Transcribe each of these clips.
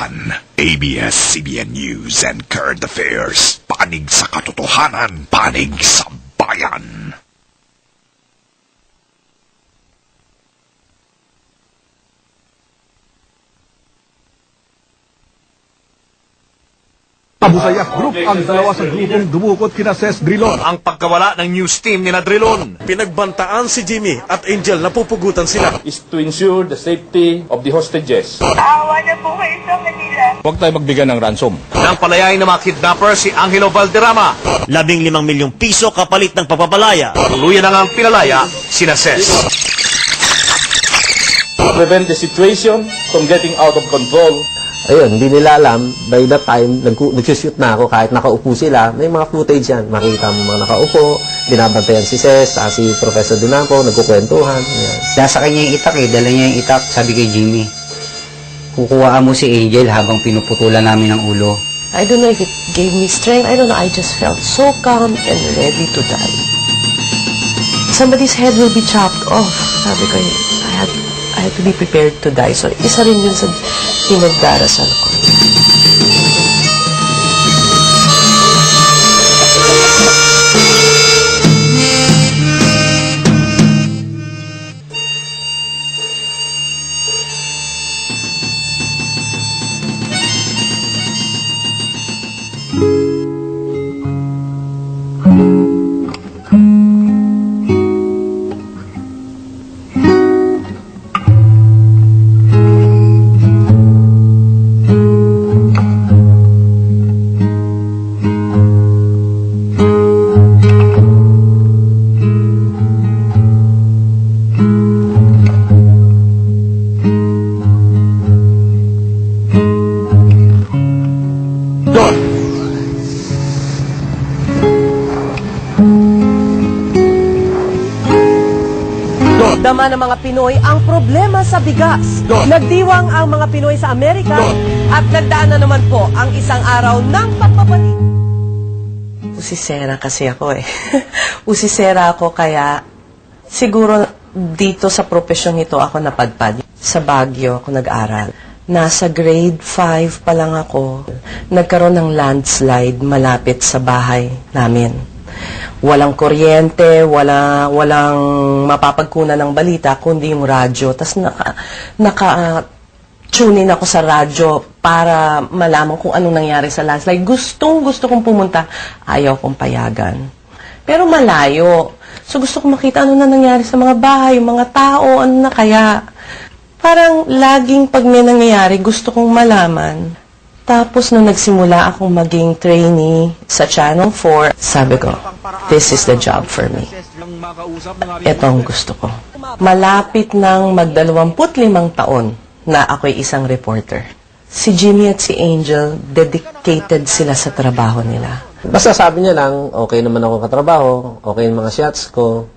Katotohanan, ABS-CBN News and Current Affairs. Panig sa katotohanan, panig sa bayan. Abu Sayyaf Group ang dalawa sa grupong dumukot kina Ses Drilon. Ang pagkawala ng news team ni Drilon. Pinagbantaan si Jimmy at Angel na pupugutan sila. Is to ensure the safety of the hostages. Awa na po kayo sa kanila. Huwag tayo magbigay ng ransom. Nang palayain ng mga kidnapper si Angelo Valderrama. 15 milyong piso kapalit ng pagpapalaya. Tuluyan na ngang pinalaya sina Ses. To prevent the situation from getting out of control. Ayun, hindi nila alam, by that time, nagsushoot na ako, kahit nakaupo sila, may mga footage yan. Makita mo mga nakaupo, binabantayan si Ses, si Professor Dunapo, nagkukwentuhan. Yan. Dahil sa kanya yung itak dala niya yung itak, sabi kay Jimmy, kukuhaan mo si Angel habang pinuputulan namin ng ulo. I don't know if it gave me strength, I don't know, I just felt so calm and ready to die. Somebody's head will be chopped off, sabi ko, I had to be prepared to die. So, isa rin yun sa pinagdarasal ko. Dama ng mga Pinoy ang problema sa bigas. Nagdiwang ang mga Pinoy sa Amerika at nagdaan na naman po ang isang araw ng pagpapalik. Usisera kasi ako eh. Usisera ako kaya siguro dito sa profesyon ito ako napadpad. Sa Baguio ako nag-aral. Nasa grade 5 pa lang ako. Nagkaroon ng landslide malapit sa bahay namin. Walang kuryente, walang mapapagkunan ng balita, kundi yung radyo. Tapos naka-tune in ako sa radyo para malaman kung anong nangyari sa landslide. Gusto kong pumunta, ayaw kong payagan. Pero malayo. So gusto kong makita ano na nangyari sa mga bahay, mga tao, ano na kaya. Parang laging pag may nangyayari, gusto kong malaman. Tapos nung nagsimula akong maging trainee sa Channel 4, sabi ko, this is the job for me. Ito ang gusto ko. Malapit ng mag-25 taon na ako'y isang reporter. Si Jimmy at si Angel, dedicated sila sa trabaho nila. Basta sabi niya lang, okay naman ako katrabaho, okay yung mga shots ko.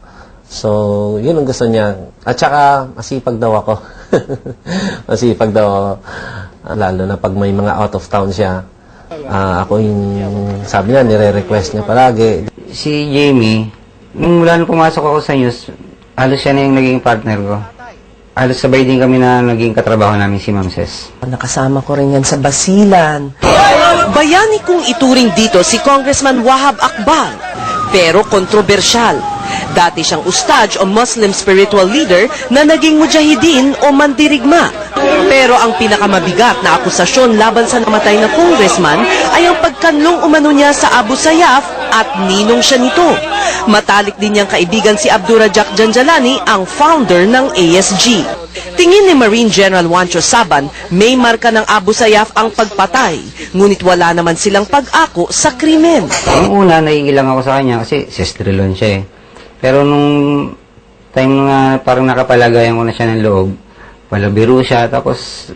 So, yun ang gusto niya. At saka, masipag daw ako. Masipag daw ako. Lalo na pag may mga out of town siya. Ako yung, sabi niya, nire-request niya palagi. Si Jamie, nung mula nung pumasok ako sa news, halos siya na yung naging partner ko. Halos sabay din kami na naging katrabaho namin si Ma'am Ses. Nakasama ko rin yan sa Basilan. Bayani kong ituring dito si Congressman Wahab Akbar, pero kontrobersyal. Dati siyang ustad o Muslim spiritual leader na naging mujahidin o mandirigma. Pero ang pinakamabigat na akusasyon laban sa namatay na congressman ay ang pagkanlong umano niya sa Abu Sayyaf at ninong siya nito. Matalik din niyang kaibigan si Abdurrajak Janjalani, ang founder ng ASG. Tingin ni Marine General Juancho Saban, may marka ng Abu Sayyaf ang pagpatay, ngunit wala naman silang pag-ako sa krimen. Yung una, naiilang ako sa kanya kasi sestrilon siya eh. Pero nung time nga parang nakapalagayan ko na siya ng loob, wala biro siya, tapos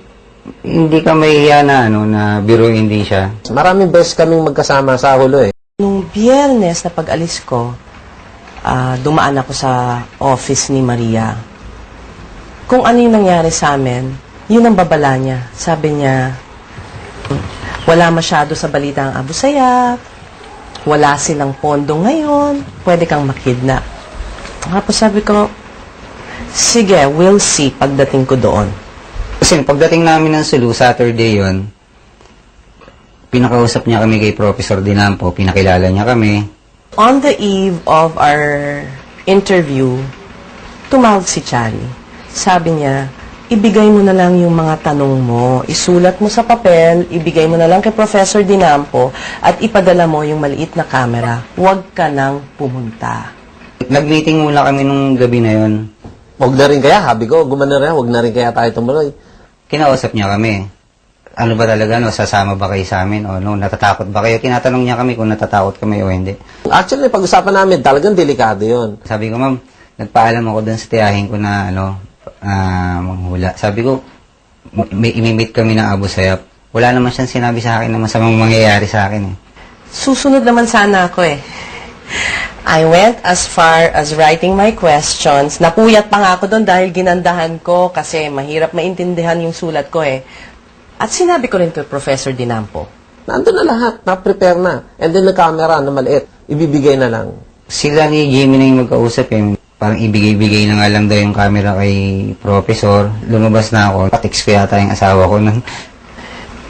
hindi ka mahihiya na, na biruin din siya. Maraming beses kaming magkasama sa hulo eh. Nung Biyernes na pag-alis ko, dumaan ako sa office ni Maria. Kung ano yung nangyari sa amin, yun ang babala niya. Sabi niya, wala masyado sa balita ang Abu Sayyaf, wala silang pondo ngayon, pwede kang makidnap. Tapos sabi ko, sige, we'll see pagdating ko doon. Kasi pagdating namin ng Sulu, Saturday yon, Pinakausap niya kami kay Professor Dinampo, pinakilala niya kami. On the eve of our interview, tumawag si Charlie. Sabi niya, ibigay mo na lang yung mga tanong mo, isulat mo sa papel, ibigay mo na lang kay Professor Dinampo, at ipadala mo yung maliit na camera. Huwag ka nang pumunta. Nag-meeting muna kami nung gabi na yon. Huwag na rin kaya, habi ko, gumana rin, huwag na rin kaya tayo tumuloy. Kinausap niya kami. Ano ba talaga, no? Sasama ba kayo sa amin? O no, natatakot ba kayo? Tinatanong niya kami kung natatakot kami o hindi. Actually, pag-usapan namin, talagang delikado yon. Sabi ko, ma'am, nagpaalam ako dun sa tiyahin ko na, manghula. Sabi ko, may imimit kami ng Abu Sayyaf. Wala naman siyang sinabi sa akin na masamang mangyayari sa akin, eh. Susunod naman sana ako eh. I went as far as writing my questions. Napuyat pa nga ako doon dahil ginandahan ko kasi mahirap maintindihan yung sulat ko eh. At sinabi ko rin kay Professor Dinampo. Nandun na lahat, na-prepare na. And then na-camera na maliit, ibibigay na lang. Sila ni Jimmy na yung magkausap, eh. Parang ibigay-bigay na nga lang daw yung camera kay Professor. Lumabas na ako. Patix ko yata yung asawa ko nun.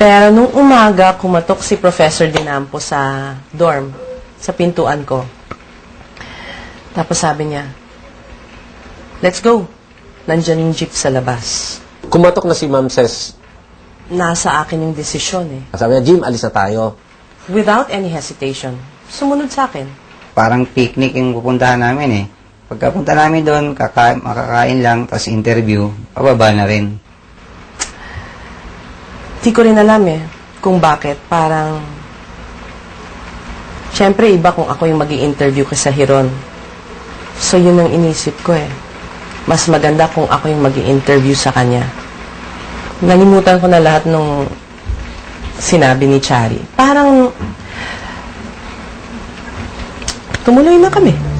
Pero nung umaga, kumatok si Professor Dinampo sa dorm, sa pintuan ko. Tapos sabi niya, let's go. Nandyan yung jeep sa labas. Kumatok na si Ma'am Ses. Nasa akin yung desisyon eh. Sabi niya, Jim, alis na tayo. Without any hesitation, sumunod sa akin. Parang picnic yung pupuntahan namin, eh. Pagkapunta namin doon, makakain lang, tapos interview, pababa na rin. Di ko rin alam eh, kung bakit. Parang, syempre iba kung ako yung mag-i-interview ka sa Hiron. So yun ang inisip ko eh. Mas maganda kung ako yung mag-i-interview sa kanya. Nalimutan ko na lahat nung sinabi ni Chari. Parang, tumuloy na kami.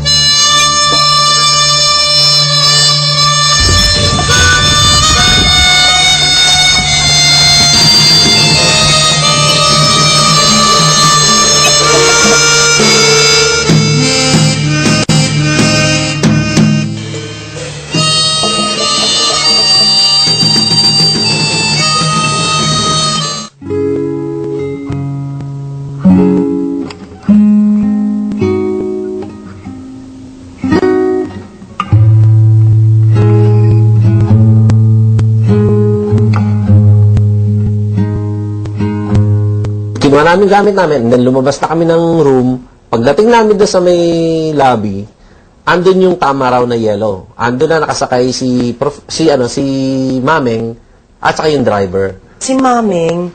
Kinuha namin gamit namin, and then lumabas na kami ng room. Pagdating namin doon sa may lobby, andun yung tama raw na yellow. Andun na nakasakay si Mameng at saka yung driver. Si Maming,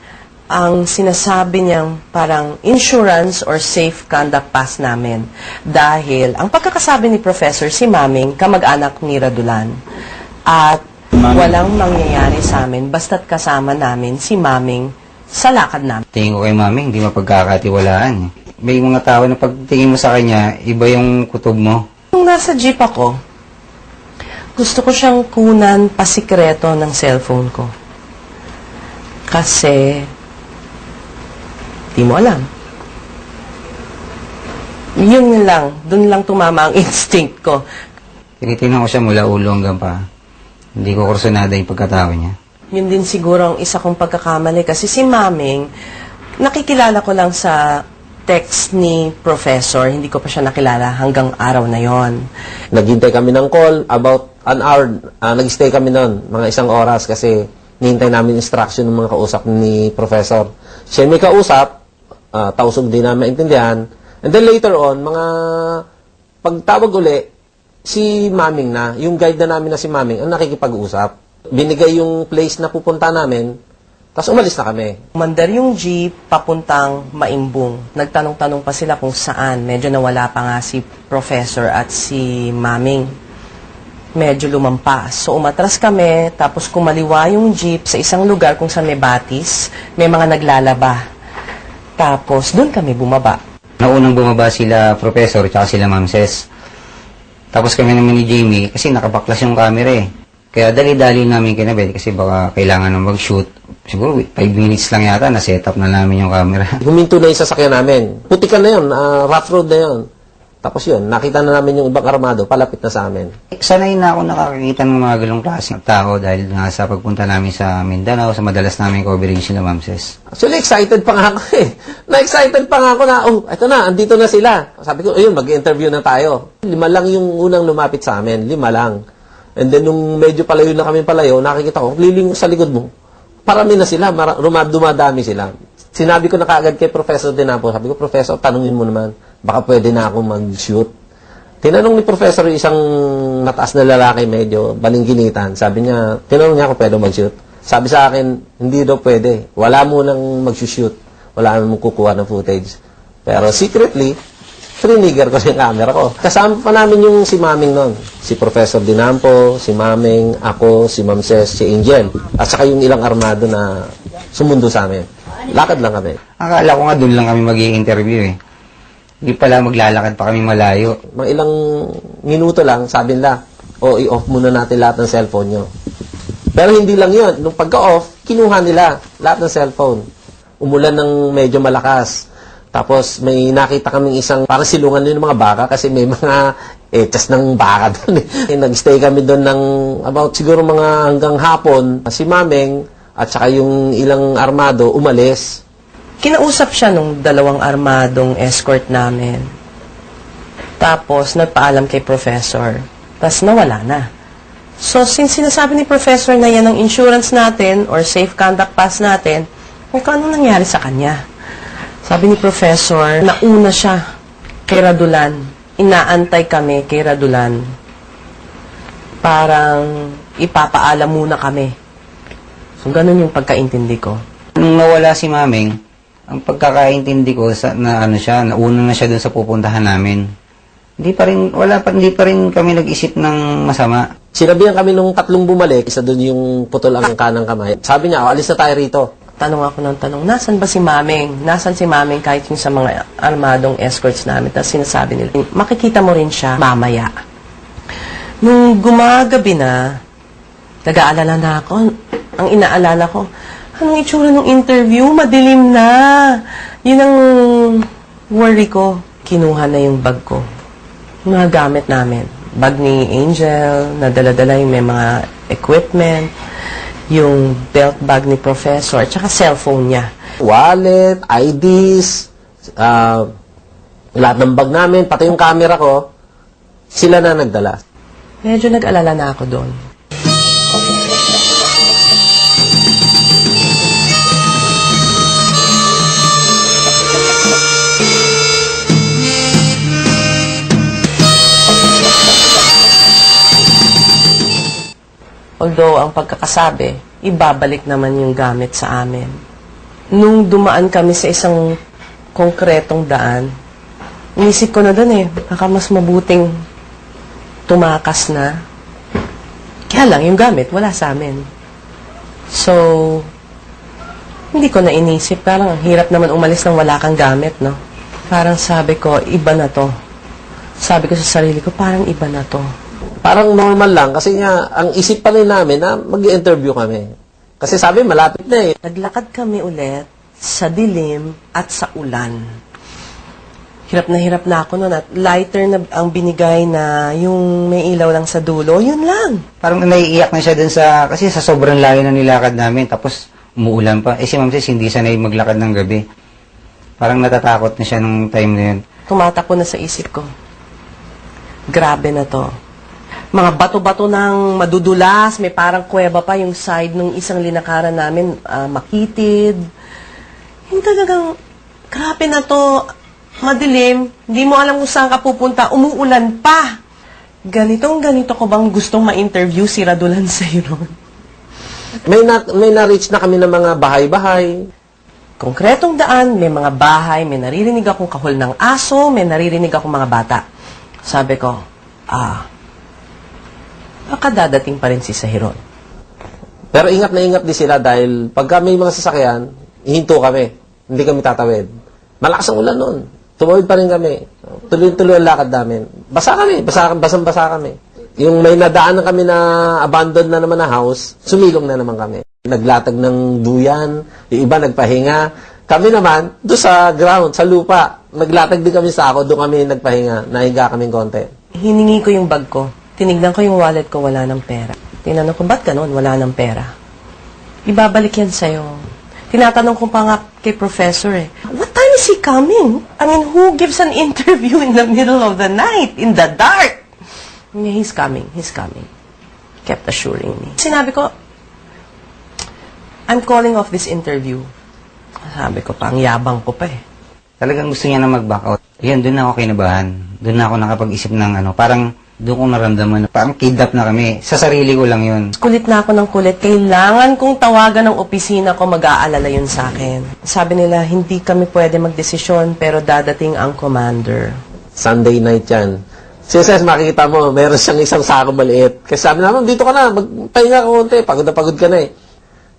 ang sinasabi niyang parang insurance or safe conduct pass namin. Dahil, ang pagkakasabi ni Professor, si Maming, kamag-anak ni Radulan. At walang mangyayari sa amin, basta't kasama namin si Maming sa lakad namin. Tingin ko kay Mami, hindi mapagkakatiwalaan, eh. May mga tao na pagtingin mo sa kanya, iba yung kutob mo. Nung nasa jeep ako, gusto ko siyang kunan pasikreto ng cellphone ko. Kasi, di mo alam. Yun lang, dun lang tumama ang instinct ko. Tinitingnan ko siya mula ulo hanggang pa. Hindi ko kursunada yung pagkatao niya. Yun din siguro ang isa kong pagkakamali. Kasi si Maming, nakikilala ko lang sa text ni Professor. Hindi ko pa siya nakilala hanggang araw na yon. Naghintay kami ng call, about an hour. Nag-stay kami noon, mga 1 oras kasi nihintay namin instruction ng mga kausap ni Professor. Siya may kausap, tausog din na maintindihan. And then later on, mga pagtawag uli, si Maming na, yung guide na namin na si Maming, ang nakikipag-usap. Binigay yung place na pupunta namin, tapos umalis na kami. Umandar yung jeep papuntang Maimbung. Nagtanong-tanong pa sila kung saan. Medyo nawala pa nga si Professor at si Maming. Medyo lumampas. So umatras kami, tapos kumaliwa yung jeep sa isang lugar kung saan may batis, may mga naglalaba. Tapos doon kami bumaba. Naunang bumaba sila Professor at sila Ma'am Ses. Tapos kami naman ni Jamie, kasi nakabaklas yung camera, eh. Kaya dali-dali namin kinabit kasi baka kailangan nang mag-shoot. Siguro 5 minutes lang yata, na-set up na namin yung camera. Huminto na yung sasakyan namin. Putikan na yun, rough road na yun. Tapos yun, nakita na namin yung ibang armado, palapit na sa amin. Sanay na ako nakakakita ng mga galong klaseng tao dahil nga sa pagpunta namin sa Mindanao, sa madalas namin coverage sila, Ma'am Ses. Actually, excited pa nga ako eh. Na-excited pa nga ako na, ito na, andito na sila. Sabi ko, ayun, mag-interview na tayo. 5 lang yung unang lumapit sa amin, 5 lang. And then, nung medyo palayo na kami palayo, nakikita ko, liling sa likod mo. Parami na sila, dumadami sila. Sinabi ko na kaagad kay Professor Dinapo, sabi ko, Professor, tanungin mo naman, baka pwede na ako mag-shoot. Tinanong ni Professor isang mataas na lalaki, medyo balingkinitan. Sabi niya, tinanong niya kung pwede mag-shoot. Sabi sa akin, hindi daw pwede. Wala mo nang mag-shoot. Wala mo kukuha ng footage. Pero secretly, triniger ko yung camera ko. Kasama pa namin yung si Maming noon. Si Professor Dinampo, si Maming, ako, si Ma'am Ses, si Angel. At saka yung ilang armado na sumundo sa amin. Lakad lang kami. Akala ko nga doon lang kami mag-i-interview eh. Hindi pala maglalakad pa kami malayo. Mga ilang minuto lang, sabi nila, i-off muna natin lahat ng cellphone nyo. Pero hindi lang yun. Nung pagka-off, kinuha nila lahat ng cellphone. Umulan ng medyo malakas. Tapos may nakita kaming isang parang silungan ng mga baka kasi may mga etchas ng baka doon. Nag-stay kami doon ng about siguro mga hanggang hapon. Si Mameng at saka yung ilang armado umalis. Kinausap siya nung 2 armadong escort namin. Tapos, nagpaalam kay Professor. Tapos, nawala na. So, since sinasabi ni Professor na yan ang insurance natin or safe conduct pass natin, kung anong nangyari sa kanya. Sabi ni Professor, nauna siya kay Radulan. Inaantay kami kay Radulan. Parang ipapaalam muna kami. So, ganun yung pagkaintindi ko. Nung nawala si Maming, ang pagkakaintindi ko nauna na siya dun sa pupuntahan namin. Hindi pa rin kami nag-isip ng masama. Sinabihan kami nung 3 bumalik, isa doon yung putol ang kanang kamay. Sabi niya, alis na tayo rito. Tanong ako ng tanong, nasan ba si Maming? Nasan si Maming kahit yung sa mga armadong escorts namin? Tapos sinasabi nila, makikita mo rin siya mamaya. Nung gumagabi na, nag-aalala na ako. Ang inaalala ko, anong itsura ng interview? Madilim na. Yun ang worry ko. Kinuha na yung bag ko. Yung mga gamit namin. Bag ni Angel, nadala-dala yung may mga equipment, yung belt bag ni Professor, at saka cellphone niya. Wallet, IDs, lahat ng bag namin, pati yung camera ko, sila na nagdala. Medyo nag-alala na ako doon. Although, ang pagkakasabi, ibabalik naman yung gamit sa amin. Nung dumaan kami sa isang konkretong daan, inisip ko na doon baka mas mabuting tumakas na. Kaya lang, yung gamit, wala sa amin. So, hindi ko na inisip. Parang ang hirap naman umalis nang wala kang gamit, no? Parang sabi ko, iba na to. Sabi ko sa sarili ko, parang iba na to. Parang normal lang kasi nga, ang isip pa rin namin na mag-interview kami. Kasi sabi, malapit na Naglakad kami ulit sa dilim at sa ulan. Hirap na ako noon at lighter na ang binigay na yung may ilaw lang sa dulo, yun lang. Parang naiiyak na siya dun kasi sa sobrang layo na nilakad namin, tapos umuulan pa. Si Ma'am Ses, hindi sanay maglakad ng gabi. Parang natatakot na siya nung time na yun. Tumatakbo na sa isip ko. Grabe na to. Mga bato-bato ng madudulas, may parang kuweba pa yung side ng isang linakaran namin, makitid. Yung talagang, grabe na to, madilim, hindi mo alam kung saan ka pupunta, umuulan pa. Ganito ko bang gustong ma-interview si Radulan Sayron? May na-reach na kami ng mga bahay-bahay. Konkretong daan, may mga bahay, may naririnig akong kahol ng aso, may naririnig akong mga bata. Sabi ko, baka dadating pa rin si Sayron. Pero ingat na ingat din sila dahil pagka may mga sasakyan, ihinto kami. Hindi kami tatawid. Malakas ang ulan noon. Tumawid pa rin kami. Tuloy-tuloy ang lakad namin. Basa kami. Basang-basa kami. Yung may nadaan na kami na abandoned na naman na house, sumilong na naman kami. Naglatag ng duyan, yung iba nagpahinga, Kami naman, doon sa ground, sa lupa, naglatag din kami sa ako, doon kami nagpahinga, nahiga kaming konti. Hiningi ko yung bag ko. Tinignan ko yung wallet ko, wala ng pera. Tinanong ko, ba't ganun? Wala ng pera. Ibabalik yan sa'yo. Tinatanong ko pa nga kay professor what time is he coming? I mean, who gives an interview in the middle of the night, in the dark? Yeah, he's coming. Kept assuring me. Sinabi ko, I'm calling off this interview. Sabi ko pa, ang yabang ko pa Talagang gusto niya na mag-back out. Yan, doon na ako kinabahan. Doon na ako nakapag-isip ng parang doon ko naramdaman na parang kidnap na kami. Sa sarili ko lang yun. Kulit na ako ng kulit. Kailangan kong tawagan ng opisina ko, mag-aalala yun sa akin. Sabi nila, hindi kami pwede magdesisyon, pero dadating ang commander. Sunday night yan. Si Ses, makikita mo, meron siyang isang sako maliit. Kasi sabi naman, dito ka na, magpahinga ka konti, pagod na pagod ka na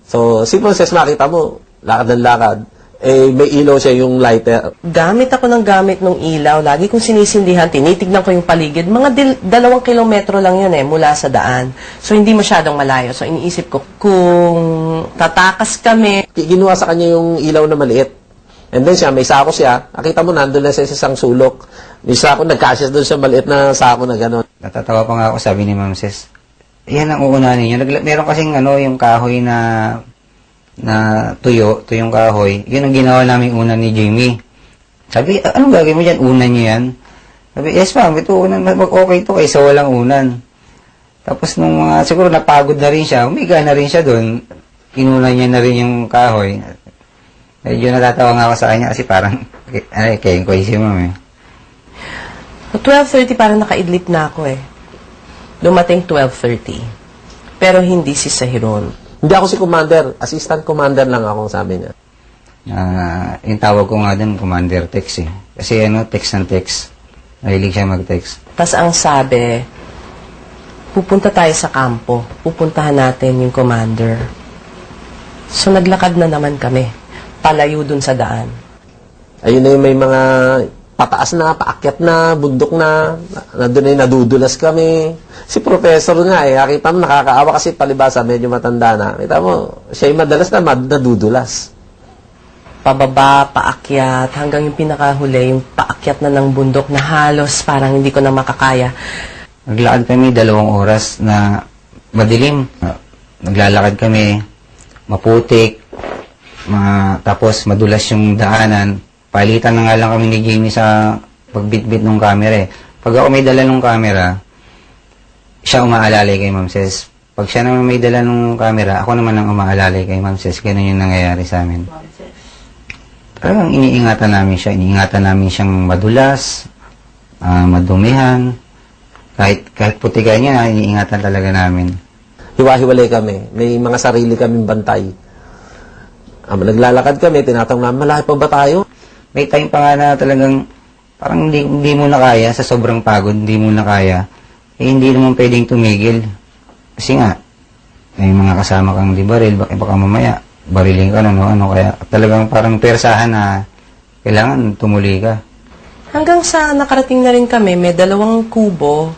So, si Ses, makita mo, lakad ng lakad. May ilaw siya yung lighter. Gamit ako ng gamit ng ilaw. Lagi kong sinisindihan, tinitignan ko yung paligid. Mga 2 kilometro lang yun mula sa daan. So, hindi masyadong malayo. So, iniisip ko, kung tatakas kami. Ginawa sa kanya yung ilaw na maliit. And then siya, may sako siya. Nakita mo, nandun na siya sa isang sulok. May sako, nagkasya doon siya maliit na sako na gano'n. Natatawa pa nga ako, sabi ni Ma'am Ses. Yan ang uunahin niyo. Meron kasing yung kahoy na tuyong kahoy. Yun ang ginawa namin una ni Jimmy. Sabi, anong gagawin mo dyan? Unan niyo yan? Sabi, yes ma'am, ito unan. Okay ito kaysa walang unan. Tapos nung siguro napagod na rin siya, umiga na rin siya doon. Inunan niya na rin yung kahoy. Medyo natatawa nga ako sa kanya kasi parang, kaya ko si ma'am 12:30 parang nakaidlip na ako Dumating 12:30. Pero hindi si Sahiron. Hindi ako si commander. Assistant commander lang ako, sabi niya. Yung tawag ko nga din, commander text Kasi text ng text. Mahilig siya mag-text. Tapos ang sabi, pupunta tayo sa kampo. Pupuntahan natin yung commander. So naglakad na naman kami. Palayo dun sa daan. Ayun na yung may mga pataas na, paakyat na, bundok na doon ay nadudulas kami. Si professor nga nakita mo, nakakaawa kasi palibasa, medyo matanda na. Kita mo, siya yung madalas na nadudulas. Pababa, paakyat, hanggang yung pinakahuli, yung paakyat na ng bundok na halos parang hindi ko na makakaya. Naglakad kami 2 oras na madilim. Naglalakad kami, maputik, tapos madulas yung daanan. Palitan na nga lang kami ni Jamie sa pagbitbit ng camera Pag ako may dala ng camera, siya umaalalay kay Ma'am Ses. Pag siya naman may dala ng camera, ako naman ang umaalalay kay Ma'am Ses. Ganun yung nangyayari sa amin. Parang iniingatan namin siya. Iniingatan namin siyang madulas, madumihan. Kahit putikan niya, iniingatan talaga namin. Hiwa-hiwalay kami. May mga sarili kaming bantay. Naglalakad kami, tinatanong namin, malaki pa ba tayo? May time pa nga na talagang parang hindi mo na kaya, sa sobrang pagod, hindi mo na kaya. Hindi naman pwedeng tumigil. Kasi nga, may mga kasama kang di baril, baka mamaya, barilin ka na, kaya talagang parang persahan na kailangan tumuli ka. Hanggang sa nakarating na rin kami, may 2 kubo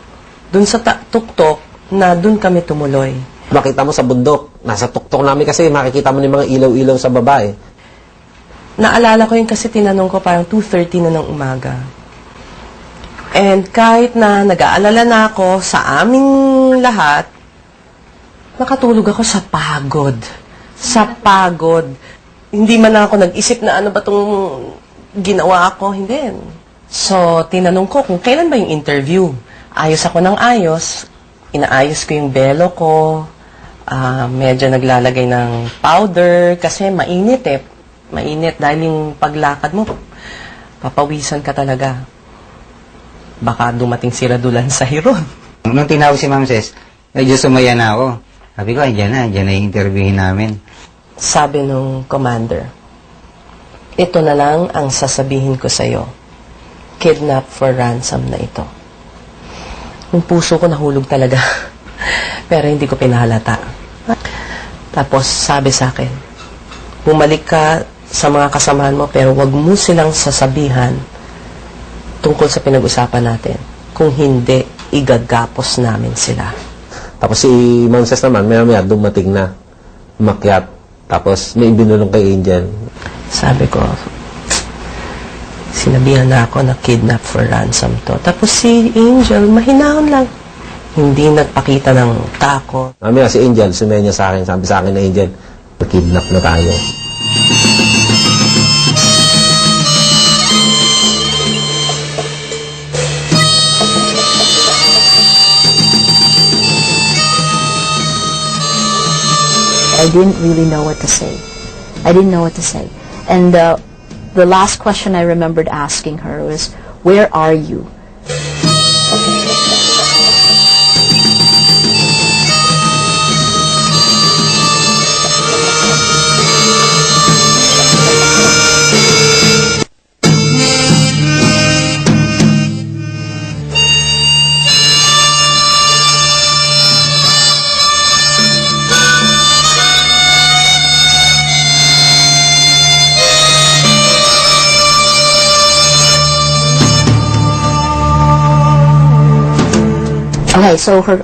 dun sa tuktok na dun kami tumuloy. Makita mo sa bundok, nasa tuktok namin kasi makikita mo yung mga ilaw-ilaw sa baba Naalala ko yun kasi tinanong ko parang 2:30 na ng umaga. And kahit na nag-aalala na ako sa aming lahat, nakatulog ako sa pagod. Sa pagod. Hindi man ako nag-isip na ano ba itong ginawa ko. Hindi. So, tinanong ko kung kailan ba yung interview. Ayos ako ng ayos. Inaayos ko yung belo ko. Medyo naglalagay ng powder kasi mainit Mainit dahil yung paglakad mo, papawisan ka talaga. Baka dumating si Radulan sa Hiron. Nung tinawag si Ma'am Ses, medyo sumaya na ako. Sabi ko, dyan na yung interviewin namin. Sabi nung commander, ito na lang ang sasabihin ko sa'yo. Kidnap for ransom na ito. Yung puso ko nahulog talaga. Pero hindi ko pinahalata. Tapos sabi sa akin, bumalik ka sa mga kasamahan mo pero wag mo silang sasabihan tungkol sa pinag-usapan natin. Kung hindi, igagapos namin sila. Tapos si Ma'am Ses naman, maya dumating na. Umakyat. Tapos may binulong kay Angel. Sabi ko, sinabihan na ako na kidnap for ransom to. Tapos si Angel, mahinahon lang. Hindi nagpakita ng takot. Mamaya si Angel, sumenya sa akin, sabi sa akin na Angel, kidnap na tayo. I didn't really know what to say. I didn't know what to say. And the last question I remembered asking her was, "Where are you?" Okay, so her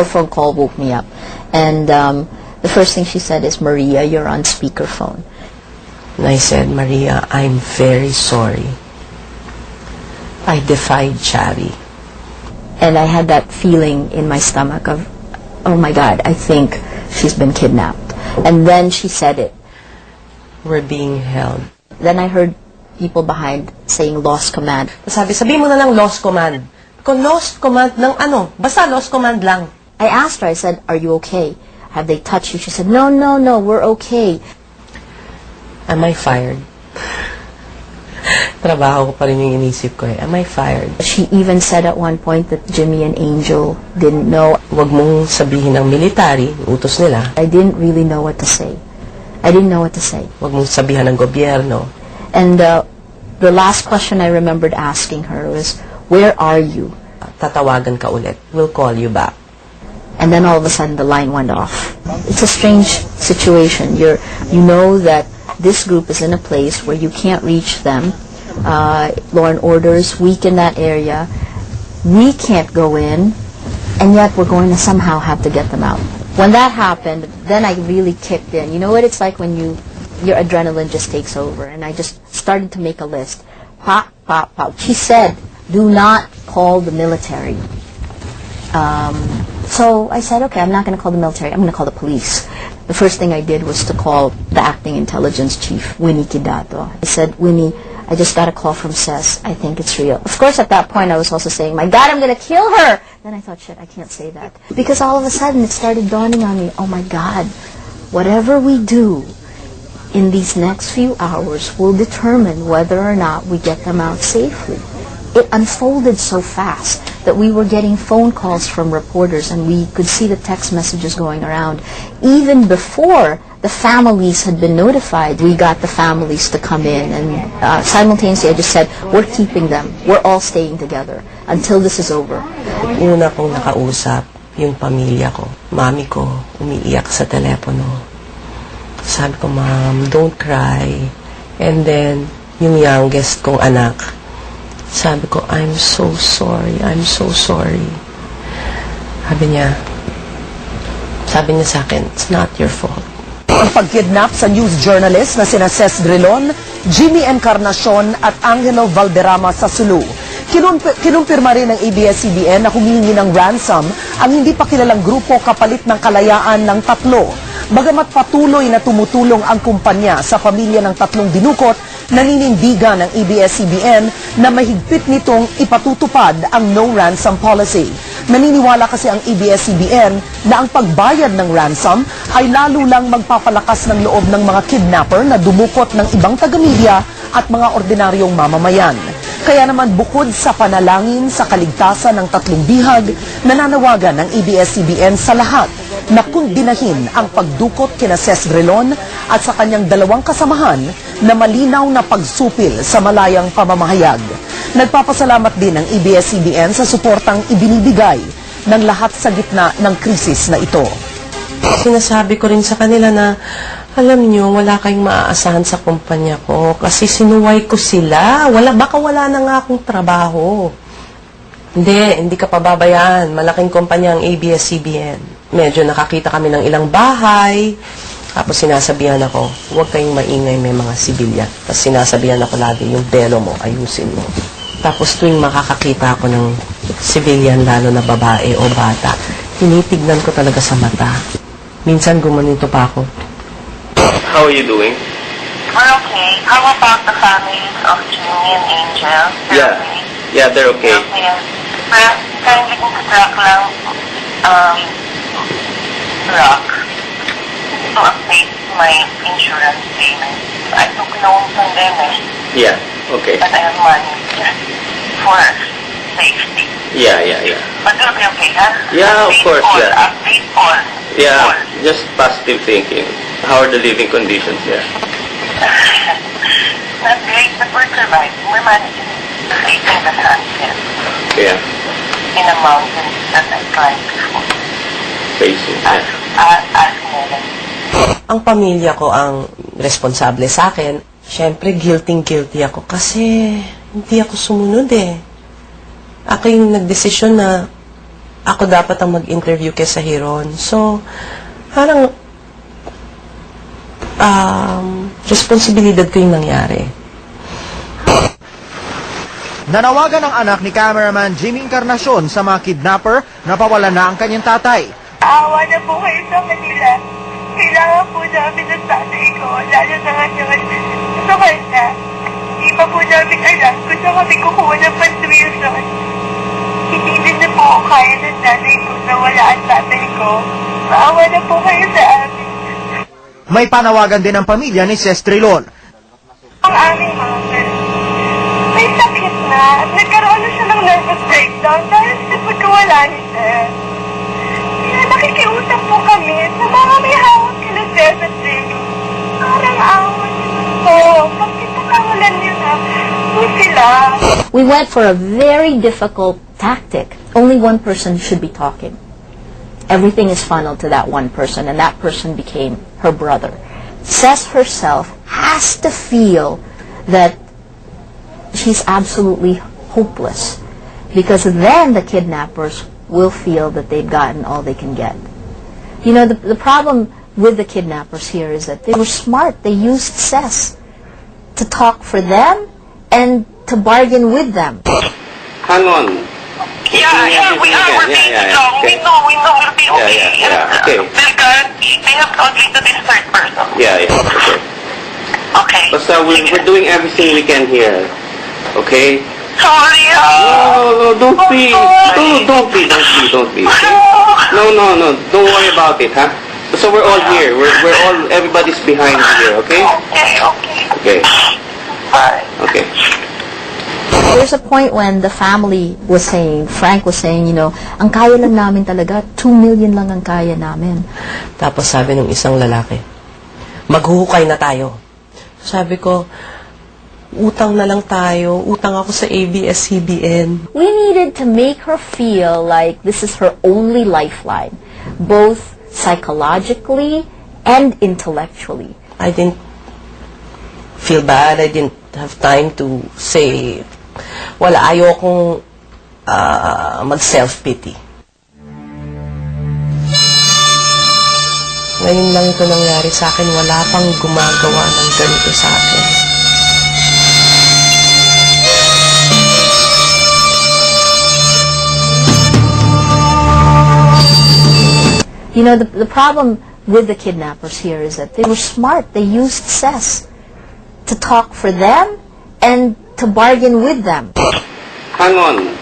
phone call woke me up, and the first thing she said is, "Maria, you're on speakerphone." And I said, Maria, I'm very sorry. I defied Chari. And I had that feeling in my stomach of, oh my God, I think she's been kidnapped. And then she said it. We're being held. Then I heard people behind saying lost command. Sabi mo na lang lost command. Kung lost command ng ano? Basta lost command lang. I asked her, I said, "Are you okay? Have they touched you?" She said, no, we're okay." Am I fired? Trabaho ko pa rin yung inisip ko eh. Am I fired? She even said at one point that Jimmy and Angel didn't know. Huwag mong sabihin ng military, utos nila. I didn't really know what to say. I didn't know what to say. Huwag mong sabihan ng gobyerno. And the last question I remembered asking her was, "Where are you?" Tatawagan ka ulit. We'll call you back. And then all of a sudden the line went off. It's a strange situation. You know that this group is in a place where you can't reach them. Law and order is weak in that area. We can't go in, and yet we're going to somehow have to get them out. When that happened, then I really kicked in. You know what it's like when your adrenaline just takes over, and I just started to make a list. Pop, pop, pop. She said, "Do not call the military." So I said, okay, I'm not going to call the military. I'm going to call the police. The first thing I did was to call the acting intelligence chief, Winnie Kidato. I said, "Winnie, I just got a call from SES. I think it's real." Of course, at that point, I was also saying, "My God, I'm going to kill her." Then I thought, shit, I can't say that. Because all of a sudden, it started dawning on me, oh my God, whatever we do in these next few hours will determine whether or not we get them out safely. It unfolded so fast that we were getting phone calls from reporters, and we could see the text messages going around. Even before the families had been notified, we got the families to come in, and simultaneously I just said, "We're keeping them. We're all staying together until this is over." Una kong nakausap, yung pamilya ko. Mami ko, umiiyak sa telepono. Sabi ko, "Mom, don't cry." And then, yung youngest kong anak, sabi ko, I'm so sorry. Sabi niya sa akin, "It's not your fault." Ang pagkidnap sa news journalist na sina Ces Drilon, Jimmy Encarnacion at Angelo Valderrama sa Sulu. Kinumpirma rin ng ABS-CBN na humihingi ng ransom ang hindi pa kilalang grupo kapalit ng kalayaan ng tatlo. Bagamat patuloy na tumutulong ang kumpanya sa pamilya ng tatlong dinukot, naninindigan ng ABS-CBN na mahigpit nitong ipatutupad ang no ransom policy. Naniniwala kasi ang ABS-CBN na ang pagbayad ng ransom ay lalo lang magpapalakas ng loob ng mga kidnapper na dumukot ng ibang taga-media at mga ordinaryong mamamayan. Kaya naman bukod sa panalangin sa kaligtasan ng tatlong bihag, nananawagan ng ABS-CBN sa lahat na kundinahin ang pagdukot kina Ces Drilon at sa kanyang dalawang kasamahan na malinaw na pagsupil sa malayang pamamahayag. Nagpapasalamat din ang ABS-CBN sa suportang ibinibigay ng lahat sa gitna ng krisis na ito. Sinasabi ko rin sa kanila na, alam nyo, wala kayong maaasahan sa kumpanya ko kasi sinuway ko sila. Baka wala na nga akong trabaho. Hindi ka pababayaan. Malaking kumpanya ang ABS-CBN. Medyo nakakita kami ng ilang bahay. Tapos sinasabihan ako, huwag kayong maingay, may mga sibilyan. Tapos sinasabihan ako lagi, yung belo mo, ayusin mo. Tapos tuwing makakakita ako ng sibilyan, lalo na babae o bata, tinitignan ko talaga sa mata. Minsan gumanito pa ako. How are you doing? We're okay. How about the families of Jimmy and Angel? Yeah. Yeah, they're okay. Okay. But kindly kong track lang, Rock, to update my insurance payment. I took loan from them Yeah, okay. but I have money for safety. Yeah. But it'll be okay, huh? Yeah, of Update course, all, yeah. Update all. Yeah, All. just positive thinking. How are the living conditions here? Not great, but we're surviving. We're managing. Facing the sunset Yeah, in a mountain that I climbed before. facing. Yeah. As moment. Ang pamilya ko ang responsable sa akin. Siyempre, guilty ako kasi hindi ako sumunod eh. Ako yung nagdesisyon na ako dapat ang mag-interview kay Sahiron. So, parang responsibilidad ko yung nangyari. Nanawagan ng anak ni cameraman Jimmy Encarnacion sa mga kidnapper na pawalan na ang kanyang tatay. Awa na po kayo sa kanila. Kailangan po namin ng tatay ko, lalo na ngayon. Sa kanya, hindi pa po namin alam kung saan kami kukuha ng pantuition. Hindi din na po kaya ng tatay ko na wala ang tatay ko. Maawa na po kayo sa amin. May panawagan din ang pamilya ni Ces Trilon. Ang aming mother, may sakit na. Nagkaroon na siya ng nervous breakdown dahil sa pagkawala ni Sir. Kaya nakikiusap po kami sa mga may hawak kila Sir at Jimmy. Parang awa niyo po. Pagkipakawalan niyo na po sila. We went for a very difficult tactic. Only one person should be talking. Everything is funneled to that one person, and that person became her brother. Ces herself has to feel that she's absolutely hopeless, because then the kidnappers will feel that they've gotten all they can get. You know, the problem with the kidnappers here is that they were smart. They used Ces to talk for them and to bargain with them. Hang on. Yeah, we are. We're being strong. Okay. We know we'll be okay. Yeah, okay. They have told me to this third person. Yeah, okay. Okay. Basta we're doing everything we can here. Okay? Sorry, No, don't be. Don't be. No. Don't worry about it, huh? So we're all here. We're all, everybody's behind us here, okay? Okay. Okay. Bye. Okay. There's a point when the family was saying, Frank was saying, you know, ang kaya lang namin talaga, 2 million lang ang kaya namin. Tapos sabi ng isang lalaki, maghuhukay na tayo. Sabi ko, utang na lang tayo. Utang ako sa ABS-CBN. We needed to make her feel like this is her only lifeline, both psychologically and intellectually. I didn't feel bad. I didn't have time to say, wala, ayokong mag-self-pity. Ngayon lang ito nangyari sa akin. Wala pang gumagawa ng ganito sa akin. You know, the problem with the kidnappers here is that they were smart. They used Ces to talk for them and to bargain with them. Hang on.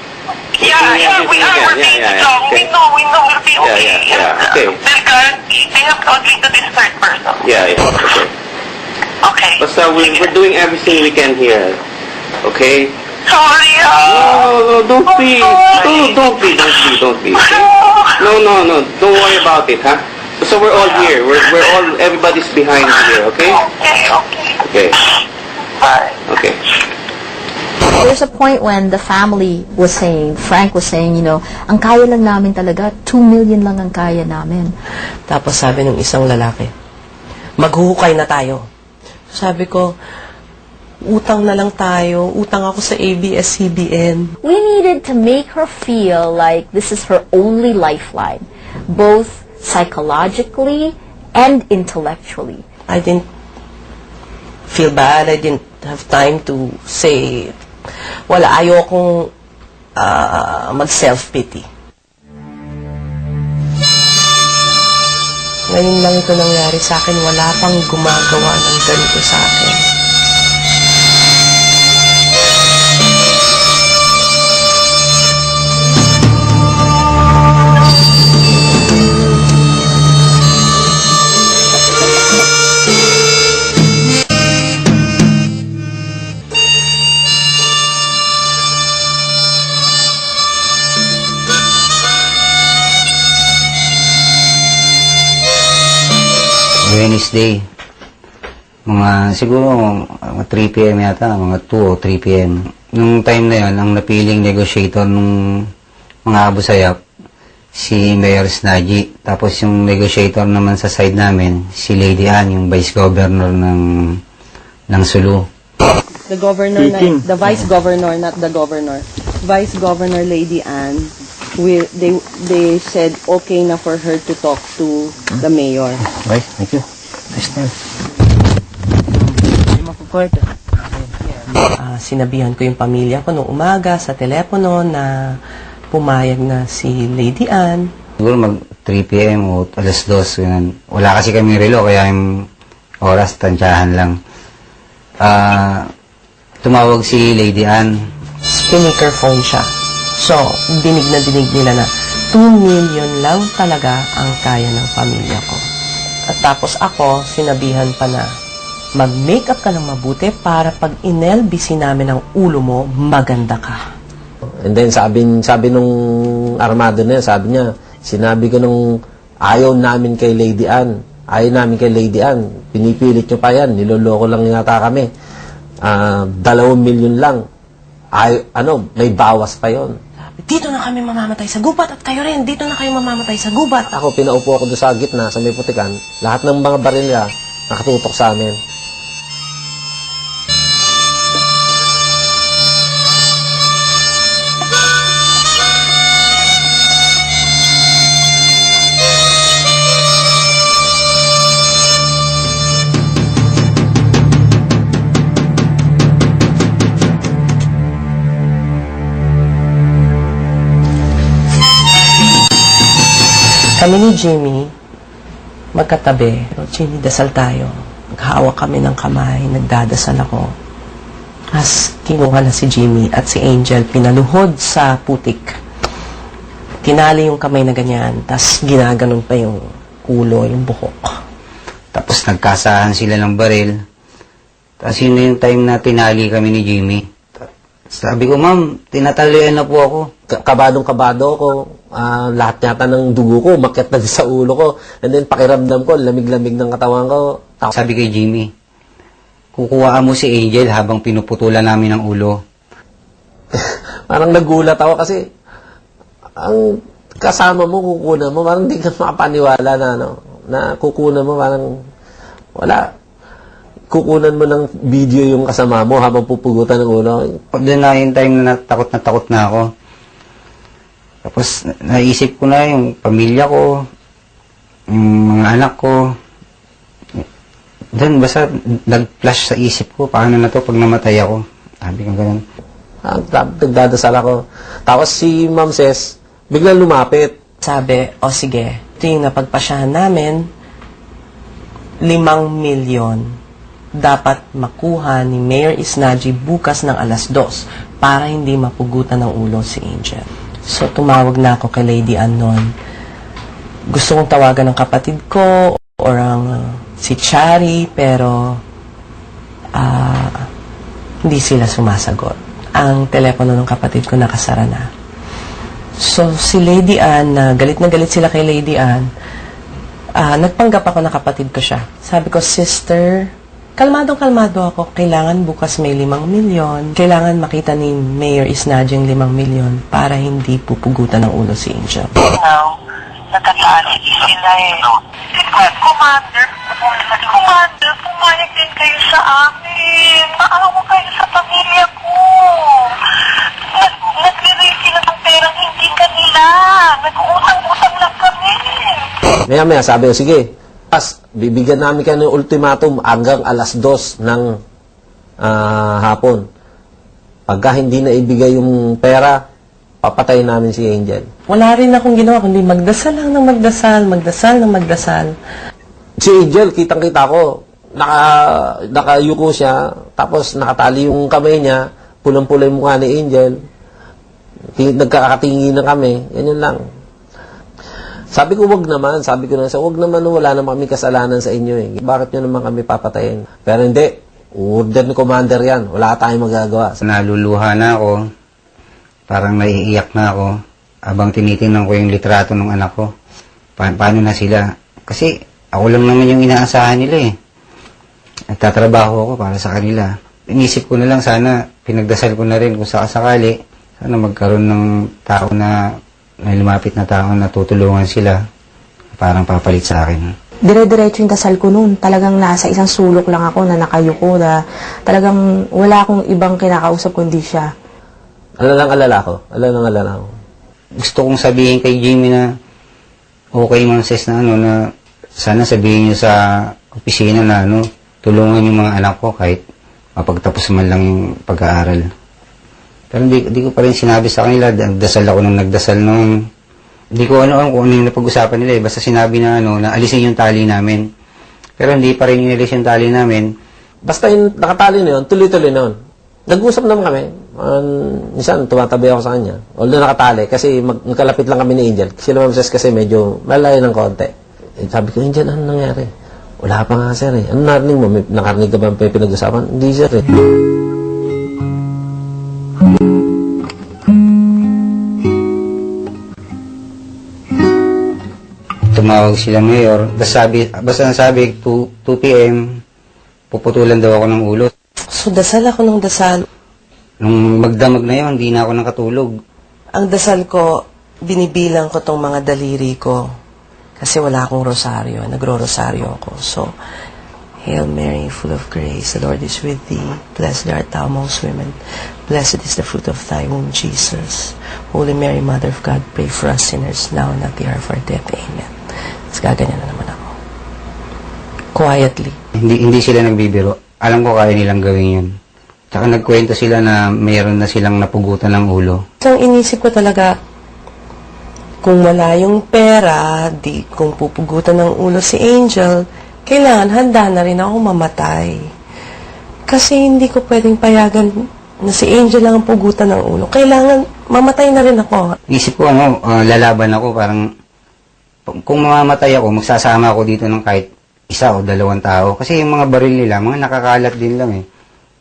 Yeah, we are. We're being strong. Okay. We know we'll be okay. Yeah, okay. They have told me to this third person. Yeah, okay. Okay. Basta we're doing everything we can here. Okay? Sorry, No, don't be. Don't be. No. Don't worry about it, huh? So we're all here. We're all, everybody's behind us here, okay? Okay. Bye. Okay. There's a point when the family was saying, Frank was saying, you know, ang kaya lang namin talaga, 2 million lang ang kaya namin. Tapos sabi ng isang lalaki, maghuhukay na tayo. Sabi ko, utang na lang tayo. Utang ako sa ABS-CBN. We needed to make her feel like this is her only lifeline, both psychologically and intellectually. I didn't feel bad. I didn't have time to say, wala, ayokong mag-self-pity. Ngayon lang ito nangyari sa akin, wala pang gumagawa ng ganito sa akin. Wednesday. Siguro mga 3 p.m. yata, mga 2 o 3 p.m. Nung time na yon, ang napiling negotiator nung mga Abu Sayyaf, si Mayor Snaji. Tapos yung negotiator naman sa side namin, si Lady Ann, yung Vice Governor ng Sulu. The governor, the vice governor, not the governor. Vice Governor Lady Ann, they said okay na for her to talk to the mayor. Okay, thank you. Nice time. Sinabihan ko yung pamilya ko noong umaga sa telepono na pumayag na si Lady Ann. Siguro mag 3 p.m. o alas 2. Ganun. Wala kasi kami relo, kaya yung oras, tansyahan lang. Tumawag si Lady Ann. Speakerphone siya. So, dinig na dinig nila na 2 million lang talaga ang kaya ng pamilya ko. At tapos ako, sinabihan pa na mag-makeup ka ng mabuti para pag inelbisi namin ang ulo mo, maganda ka. And then sabi nung armado na yan, sabi niya, sinabi ko nung ayaw namin kay Lady Ann, pinipilit nyo pa yan, niloloko lang yata kami. 2 million lang. May bawas pa yon. Dito na kami mamamatay sa gubat at kayo rin, dito na kayo mamamatay sa gubat. Ako, pinaupo ako doon sa gitna, sa may putikan. Lahat ng mga baril nila, nakatutok sa amin. Kami ni Jimmy, magkatabi. Jimmy, dasal tayo. Naghahawak kami ng kamay, nagdadasal ako. As kinuha na si Jimmy at si Angel, pinaluhod sa putik. Tinali yung kamay na ganyan, tas ginaganon pa yung ulo, yung buhok. Tapos nagkasahan sila ng baril. Tapos yun na yung time na tinali kami ni Jimmy. Sabi ko, ma'am, tinatalian na po ako. Kabadong-kabado ako. Lahat yata ng dugo ko, umakyat na sa ulo ko. And then pakiramdam ko, lamig-lamig ng katawan ko. Sabi kay Jimmy, kukuhaan mo si Angel habang pinuputulan namin ang ulo. Parang nagulat ako kasi ang kasama mo, kukunan mo, parang hindi ka makapaniwala na kukunan mo, parang wala. Kukunan mo ng video yung kasama mo habang pupugutan ng ulo. Pag doon na yung time na takot na ako. Tapos naisip ko na yung pamilya ko, yung mga anak ko. Doon basta nag-flash sa isip ko, paano na to pag namatay ako. Sabi ko ganun. Nagdadasal ako. Tapos si Ma'am Ses, biglang lumapit. Sabi, o sige, ito yung napagpasyahan namin, 5 milyon dapat makuha ni Mayor Isnaji bukas ng alas 2 para hindi mapugutan ng ulo si Angel. So, tumawag na ako kay Lady Ann noon. Gusto kong tawagan ng kapatid ko or si Chari, pero hindi sila sumasagot. Ang telepono ng kapatid ko nakasara na. So, si Lady Ann, galit na galit sila kay Lady Ann, nagpanggap ako na kapatid ko siya. Sabi ko, sister, kalmadong-kalmado ako. Kailangan bukas may 5 milyon. Kailangan makita ni Mayor Isnaji yung 5 milyon para hindi pupugutan ng ulo si Angel. Nagkatali sila eh. Commander, pumayag din kayo sa amin. Maawa kayo sa pamilya ko. Nag-release sila ng perang hindi kanila. Nag-uutang-utang lang kami. Maya-maya, sabi ko, sige, bibigyan namin kayo ng ultimatum hanggang alas 2 ng hapon. Pagka hindi na ibigay yung pera, papatayin namin si Angel. Wala rin akong ginawa, kundi magdasal lang ng magdasal, magdasal ng magdasal. Si Angel, kitang-kita ko, nakayuko siya, tapos nakatali yung kamay niya, pulang-pula yung mukha ni Angel. Nagkakatingin na kami, yan lang. Sabi ko, wag naman. Sabi ko na, wag naman, wala naman kami kasalanan sa inyo eh. Bakit nyo naman kami papatayin? Pero hindi, order ni Commander yan. Wala tayong magagawa. Naluluha na ako, parang naiiyak na ako, habang tinitingnan ko yung litrato ng anak ko. Paano na sila? Kasi ako lang naman yung inaasahan nila eh. Nagtatrabaho ako para sa kanila. Inisip ko na lang sana, pinagdasal ko na rin kung sakasakali, sana magkaroon ng tao na lumapit na tao na tutulungan sila, parang papalit sa akin. Dire-diretso yung dasal ko noon. Talagang nasa isang sulok lang ako na nakayuko na talagang wala akong ibang kinakausap kundi siya. Alala ko. Gusto kong sabihin kay Jimmy na okay Ma'am Ses na na sana sabihin niyo sa opisina na tulungan yung mga anak ko kahit mapagtapos man lang yung pag-aaral. Pero di ko pa rin sinabi sa kanila, nagdasal ako nung nagdasal nung, hindi ko kung ano yung napag-usapan nila eh, basta sinabi na na alisin yung tali namin. Pero hindi pa rin inalis yung tali namin. Basta yung nakatali na yun, tuloy-tuloy na yun. Nag-usap naman kami. Minsan, tumatabi ako sa kanya. Although nakatali, kasi magkalapit lang kami ni Angel. Sila Ma'am Ses kasi medyo malayo ng konti. Sabi ko, Angel, ano nangyari? Wala pa nga, sir eh. Ano narinig mo? Nakarinig ka ba may pinag-usapan? Hindi, sir eh. Tumawag sila mayor, basta nasabi 2 p.m. puputulan daw ako ng ulo. So, dasal ako ng dasal. Nung magdamag na yun, hindi na ako nakatulog. Ang dasal ko, binibilang ko tong mga daliri ko. Kasi wala akong rosaryo. Nagro-rosaryo ako. So, Hail Mary, full of grace, the Lord is with thee. Blessed art thou amongst women. Blessed is the fruit of thy womb, Jesus. Holy Mary, Mother of God, pray for us sinners, now and at the hour of our death. Amen. Tapos gaganyan na naman ako. Quietly. Hindi sila nagbibiro. Alam ko kaya nilang gawin yun. Tsaka nagkwento sila na mayroon na silang napugutan ng ulo. So, ang inisip ko talaga, kung wala yung pera, kung pupugutan ng ulo si Angel, kailangan handa na rin ako mamatay. Kasi hindi ko pwedeng payagan na si Angel lang ang pugutan ng ulo. Kailangan mamatay na rin ako. Isip ko lalaban ako, parang kung mamamatay ako, magsasama ako dito ng kahit 1 o 2 tao. Kasi yung mga baril nila, mga nakakalat din lang eh.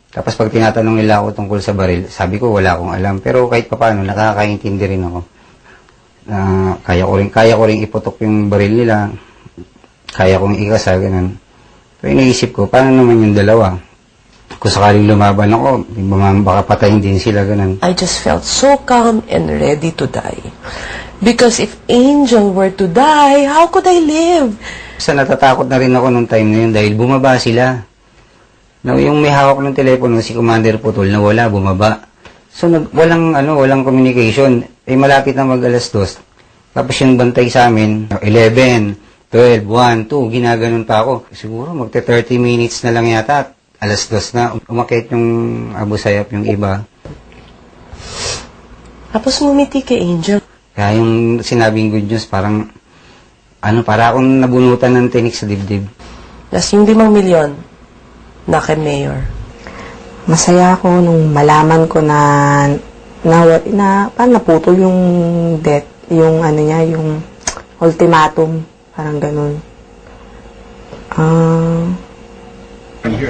Tapos pag tinatanong nila ako tungkol sa baril, sabi ko wala akong alam. Pero kahit papaano, nakakaintindi rin ako. Kaya ko rin iputok yung baril nila. Kaya kong ikasa, ganun. Pero iniisip ko, paano naman yung dalawa? Kung sakaling lumaban ako, baka patayin din sila, ganun. I just felt so calm and ready to die. Because if Angel were to die, how could I live? Sa natatakot na rin ako nung time na yun dahil bumaba sila. Yung may hawak ng telepono, si Commander Putol, na wala, bumaba. So, walang communication. Malapit na mag-alas 2. Tapos yung bantay sa amin, 11, 12, 1, 2, ginaganon pa ako. Siguro, magte 30 minutes na lang yata. Alas 2 na. Umakit yung Abu Sayyaf, yung iba. Tapos ngumiti kay Angel. Kaya yung sinabing good news, parang, para akong nabunutan ng tinik sa dibdib. Tapos yung 5 milyon, na kay Mayor. Masaya ako nung malaman ko na parang naputol yung debt, yung yung ultimatum, parang ganun.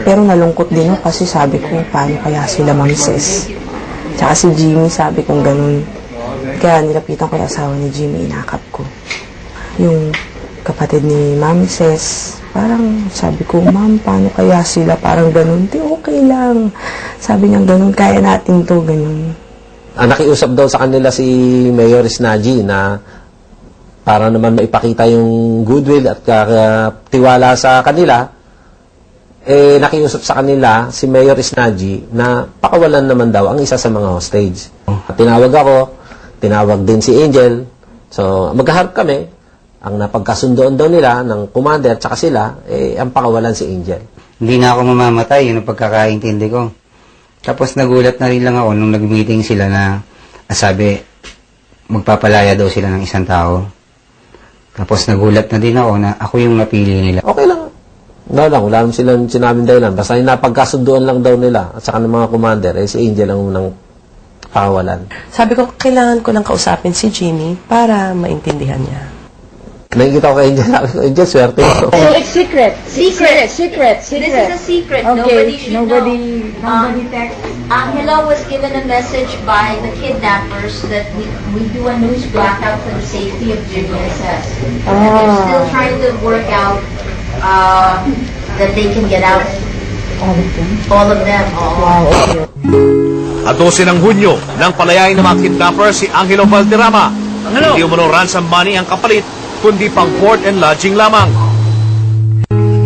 Pero nalungkot din ako kasi sabi ko, paano kaya sila Ma'am Ses? Tsaka si Jimmy, sabi kong ganun. Kaya nilapitan ko yung asawa ni Jimmy, inakap ko. Yung kapatid ni Ma'am Ses, parang sabi ko, Ma'am, paano kaya sila? Parang ganun. Di, okay lang. Sabi niya, ganun, kaya natin to, ganun. Nakiusap daw sa kanila si Mayor Isnaji na para naman maipakita yung goodwill at tiwala sa kanila, nakiusap sa kanila si Mayor Isnaji na pakawalan naman daw ang isa sa mga hostage. Tinawag ako, tinawag din si Angel. So, magkaharap kami. Ang napagkasundoan daw nila ng commander at saka sila, ang pakawalan si Angel. Hindi na ako mamamatay, yun ang pagkakaintindi ko. Tapos nagulat na rin lang ako nung nag-meeting sila na sabi, magpapalaya daw sila ng isang tao. Tapos nagulat na din ako na ako yung napili nila. Okay lang. Wala naman silang sinabing dahilan. Basta yung napagkasunduan lang daw nila at saka ng mga commander, si Angel ang unang pakawalan. Sabi ko, kailangan ko lang kausapin si Jimmy para maintindihan niya. Nakikita ko kay Angel, sabi ko, Angel, swerte mo. So it's secret. Secret. This is a secret. Okay, Nobody text. Angelo was given a message by the kidnappers that we do a news blackout for the safety of Jimmy and Sess. And they're still trying to work out that they can get out. All of them. Wow, okay. At 12 ng Hunyo, nang palayain ng mga kidnapper si Angelo Valderrama. Hindi umano ransom money ang kapalit, kundi pang board and lodging lamang.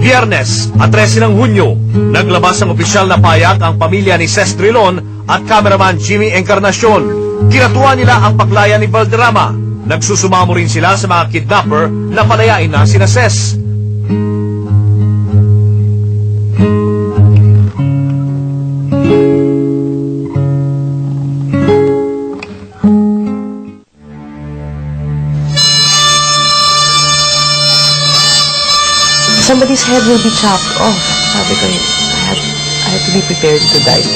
Biyernes, at 13 ng Hunyo, naglabas ng opisyal na payag ang pamilya ni Ces Drilon at cameraman Jimmy Encarnacion. Kinatuwa nila ang paglaya ni Valderrama. Nagsusumamo rin sila sa mga kidnapper na palayain na sina Ces. Somebody's head will be chopped off. Sabi ko, I had to be prepared to die.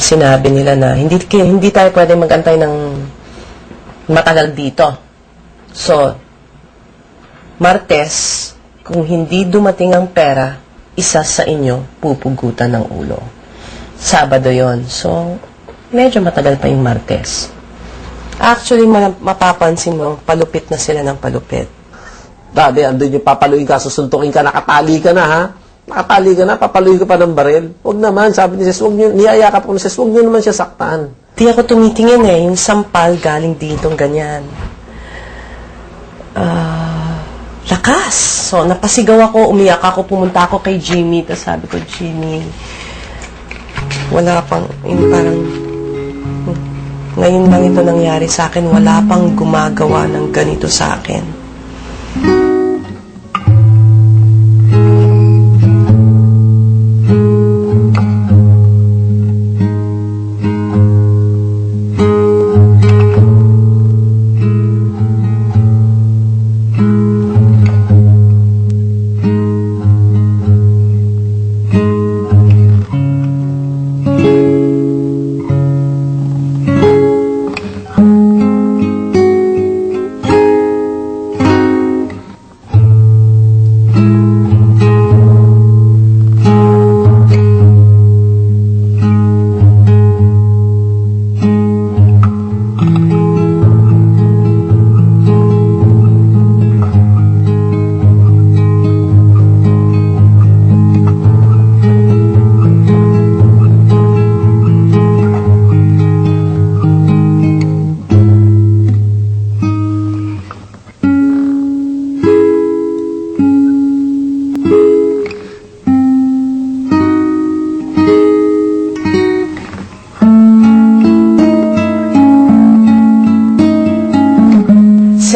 Sinabi nila na hindi tayo pwede magantay ng matagal dito. So, Martes, kung hindi dumating ang pera, isa sa inyo pupugutan ng ulo. Sabado yon. So, medyo matagal pa yung Martes. Actually, mapapansin mo, palupit na sila ng palupit. Dati, andun yung papaluin ka, susuntukin ka, nakatali ka na ha. Nakatali ka na, papaluin ka pa ng baril. Huwag naman, sabi ni Ces, niyayakap ko ni Ces, huwag nyo naman siya saktan. Di ako tumitingin yung sampal galing ditong ganyan. Lakas. So, napasigaw ako, umiyak ako, pumunta ako kay Jimmy, tapos sabi ko, Jimmy, wala pang, parang, ngayon lang ito nangyari sa akin, wala pang gumagawa ng ganito sa akin.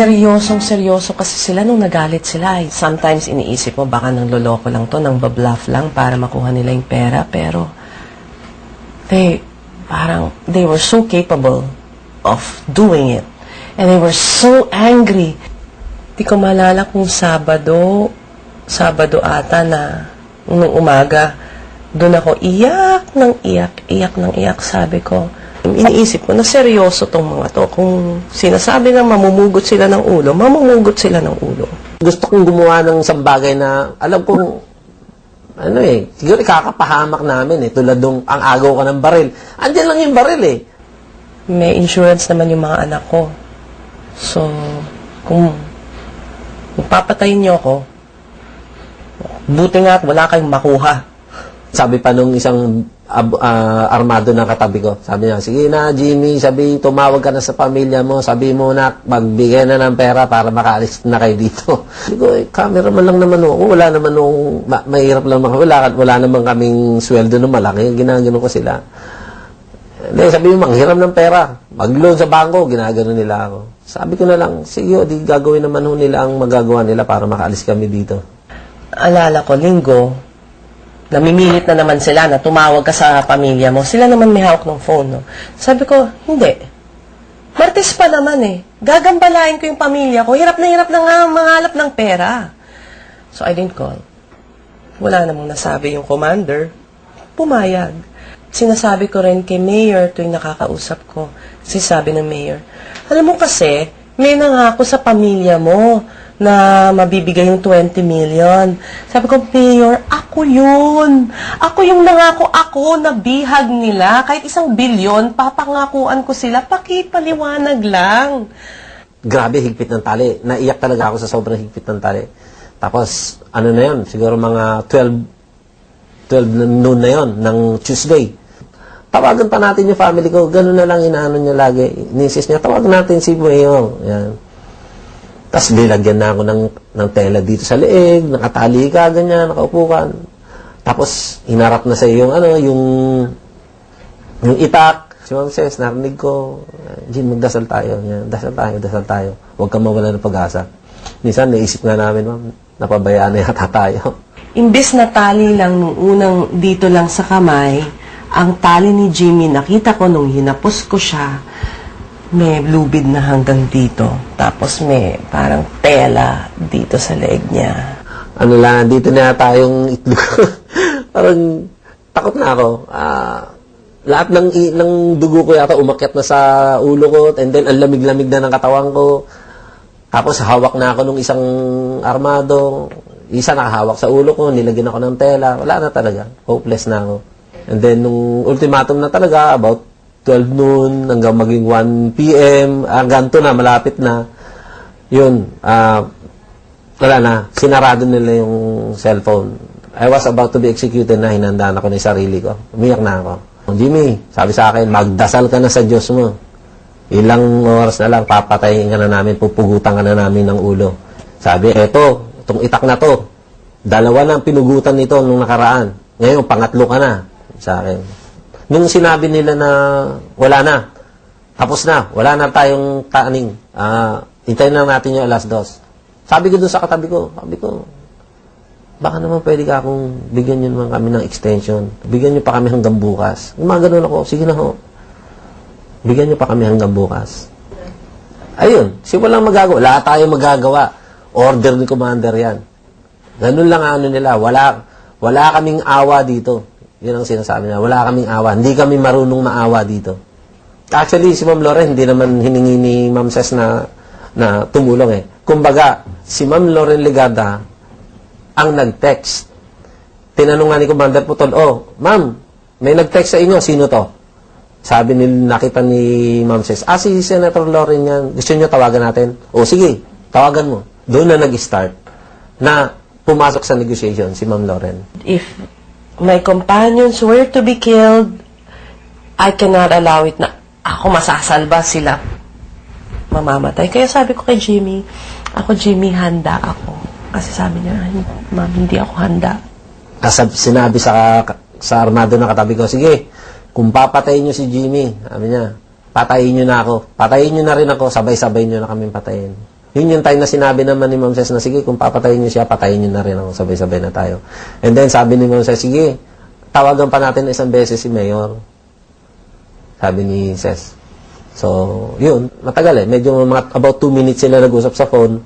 Seryosong-seryoso kasi sila nung nagalit sila. Sometimes iniisip mo baka nang loloko lang to, nang babluff lang para makuha nila yung pera. Pero they were so capable of doing it. And they were so angry. Di ko maalala kung Sabado ata na nung umaga, doon ako iyak ng iyak, sabi ko. Iniisip ko na seryoso tong mga to. Kung sinasabi na mamumugot sila ng ulo, mamumugot sila ng ulo. Gusto kong gumawa ng isang bagay na alam kong siguro ikakapahamak namin tulad nung ang agaw ka ng baril. Andiyan lang yung baril May insurance naman yung mga anak ko. So, kung papatayin niyo ako, buti nga at wala kayong makuha. Sabi pa nung isang armado na katabi ko, sabi niya, sige na Jimmy, sabi tumawag ka na sa pamilya mo, sabi mo na magbigay na ng pera para makaalis na kayo dito. Sabi ko, cameraman lang naman ako, wala naman nung mahirap lang ako, wala naman kaming sweldo na malaki, ginagano ko sila. Hindi, sabi mo, manghiram ng pera, mag-loan sa bangko, ginagano nila ako. Sabi ko na lang, sige, di gagawin naman ho nila ang magagawa nila para makaalis kami dito. Alala ko, linggo, namimilit na naman sila na tumawag ka sa pamilya mo. Sila naman may hawak ng phone, no? Sabi ko, hindi. Martes pa naman eh. Gagambalain ko yung pamilya ko. Hirap na nga mangalap ng pera. So, I didn't call. Wala namang nasabi yung commander. Pumayag. Sinasabi ko rin kay Mayor tuwing nakakausap ko. Sabi ng Mayor, alam mo kasi, may nangako sa pamilya mo na mabibigay yung 20 million. Sabi ko, Mayor, ako yun. Ako yung nangako ako na bihag nila. Kahit 1 bilyon, papangakuan ko sila. Pakipaliwanag lang. Grabe, higpit ng tali. Naiyak talaga ako sa sobrang higpit ng tali. Tapos, ano na yun? Siguro mga 12 noon na yun, ng Tuesday. Tawagan pa natin yung family ko. Ganun na lang inaano niya lagi. Nisis niya, tawagan natin si Mayor. Yan. Tapos nilagyan na ako ng tela dito sa leeg, nakatali ka, ganyan, nakaupo ka. Tapos hinarap na sa iyo yung itak. Si Ma'am Ses, narinig ko, Jim, magdasal tayo. Yan, dasal tayo. Huwag kang mawala ng pag-asa. Minsan, naisip nga namin, Ma'am, napabayaan na yata tayo. Imbes na tali lang nung unang dito lang sa kamay, ang tali ni Jimmy, nakita ko nung hinapos ko siya, may lubid na hanggang dito. Tapos may parang tela dito sa leeg niya. Ano lang, dito na tayong itlog. Parang takot na ako. Lahat ng dugo ko yata umakyat na sa ulo ko, and then ang lamig-lamig na ng katawan ko. Tapos hawak na ako nung isang armado. Isa nakahawak sa ulo ko, nilagyan ako ng tela. Wala na talaga. Hopeless na ako. And then nung ultimatum na talaga, about 12 noon hanggang maging 1 p.m. hanggang to na, malapit na. Yun, wala na. Sinarado nila yung cellphone. I was about to be executed na, hinandaan ako ng sarili ko. Umiyak na ako. Jimmy, sabi sa akin, magdasal ka na sa Diyos mo. Ilang oras na lang, papatayin ka na namin, pupugutan ka na namin ng ulo. Sabi, itong itak na to, 2 na ang pinugutan nito nung nakaraan. Ngayon, 3 ka na, sa akin. Nung sinabi nila na wala na, tapos na, wala na tayong taaning, hintayin lang natin yung alas 2. Sabi ko dun sa katabi ko, baka naman pwede ka akong bigyan nyo naman kami ng extension. Bigyan nyo pa kami hanggang bukas. Gumagano'n ako, sige na ho. Bigyan nyo pa kami hanggang bukas. Ayun, walang magagawa. Wala tayong magagawa. Order ni Commander yan. Ganun lang ano nila. Wala kaming awa dito. Yun ang sinasabi nila. Wala kaming awa. Hindi kami marunong maawa dito. Actually, si Ma'am Loren, hindi naman hiningi ni Ma'am Ses na tumulong eh. Kumbaga, si Ma'am Loren Legada ang nag-text. Tinanong nga ni Commander Putol, Ma'am, may nag-text sa inyo. Sino to? Sabi nakita ni Ma'am Ses, si Senator Loren yan. Gusto niyo tawagan natin? Sige, tawagan mo. Doon na nag-start na pumasok sa negotiation si Ma'am Loren. If my companions were to be killed, I cannot allow it na ako masasalba, sila mamamatay. Kaya sabi ko kay Jimmy, Jimmy, handa ako. Kasi sabi niya, Ma'am, hindi ako handa. Sinabi sa armado na katabi ko, sige, kung papatayin niyo si Jimmy, sabi niya, patayin niyo na ako. Patayin niyo na rin ako, sabay-sabay niyo na kami patayin. Yun yung time na sinabi naman ni Ma'am Ses na, sige, kung papatayin niyo siya, patayin niyo na rin ako, sabay-sabay na tayo. And then sabi ni Ma'am Ses, sige, tawagan pa natin isang beses si Mayor. Sabi ni Ses. So, yun, matagal eh. Medyo about 2 minutes sila nag-usap sa phone.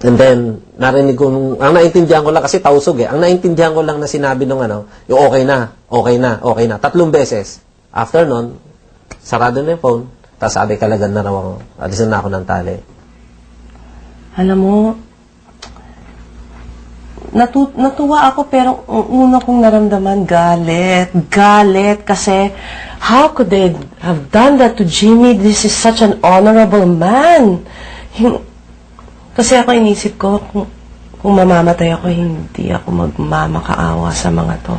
And then, narinig ko, ang naintindihan ko lang, kasi tausog eh, ang naintindihan ko lang na sinabi nung yung okay na. 3 beses. After nun, sarado na yung phone, tapos sabi kalagan na raw ako, alisan na ako ng tali. Alam mo, natuwa ako, pero ang una kong naramdaman, galit, kasi how could they have done that to Jimmy? This is such an honorable man. Kasi ako inisip ko, kung mamamatay ako, hindi ako magmamakaawa sa mga to.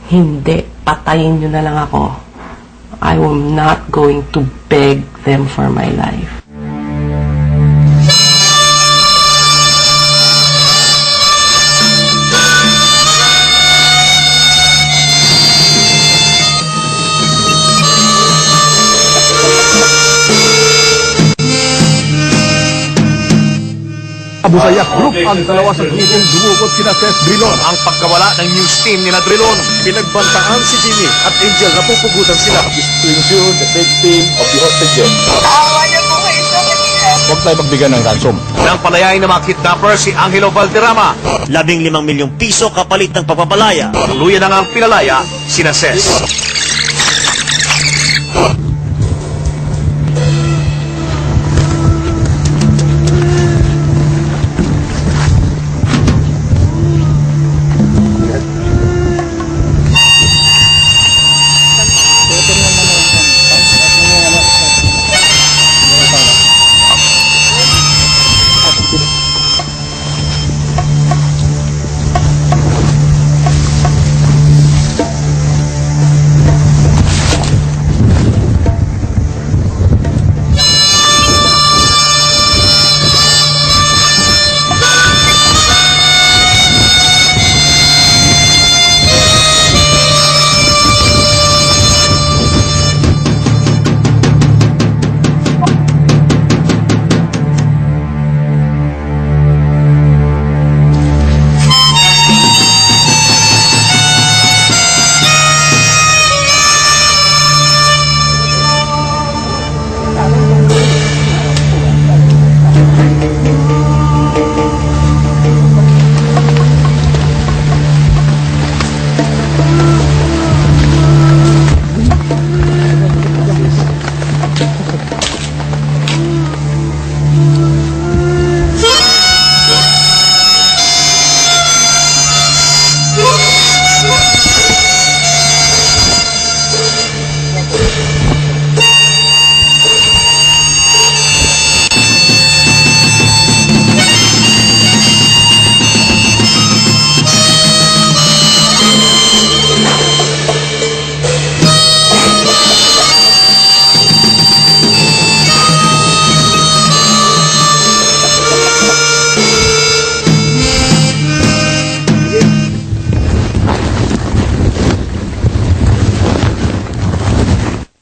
hindi, patayin nyo na lang ako. I am not going to beg them for my life. Abusaya Group ang dalawa sa grupong dumukot sina Ses Drilon. Ang pagkawala ng news team ni Drilon. Pinagbantaan si Jimmy at Angel, napupugutan sila. To ensure the victim of the hostages. Awa na po kayo sa kanila. Huwag tayo magbigay ng ransom. Nang palayain ng mga kidnapper si Angelo Valderrama. 15 milyong piso kapalit ng pagpapalaya. Tuluyan na nga ang pinalaya sina Ses.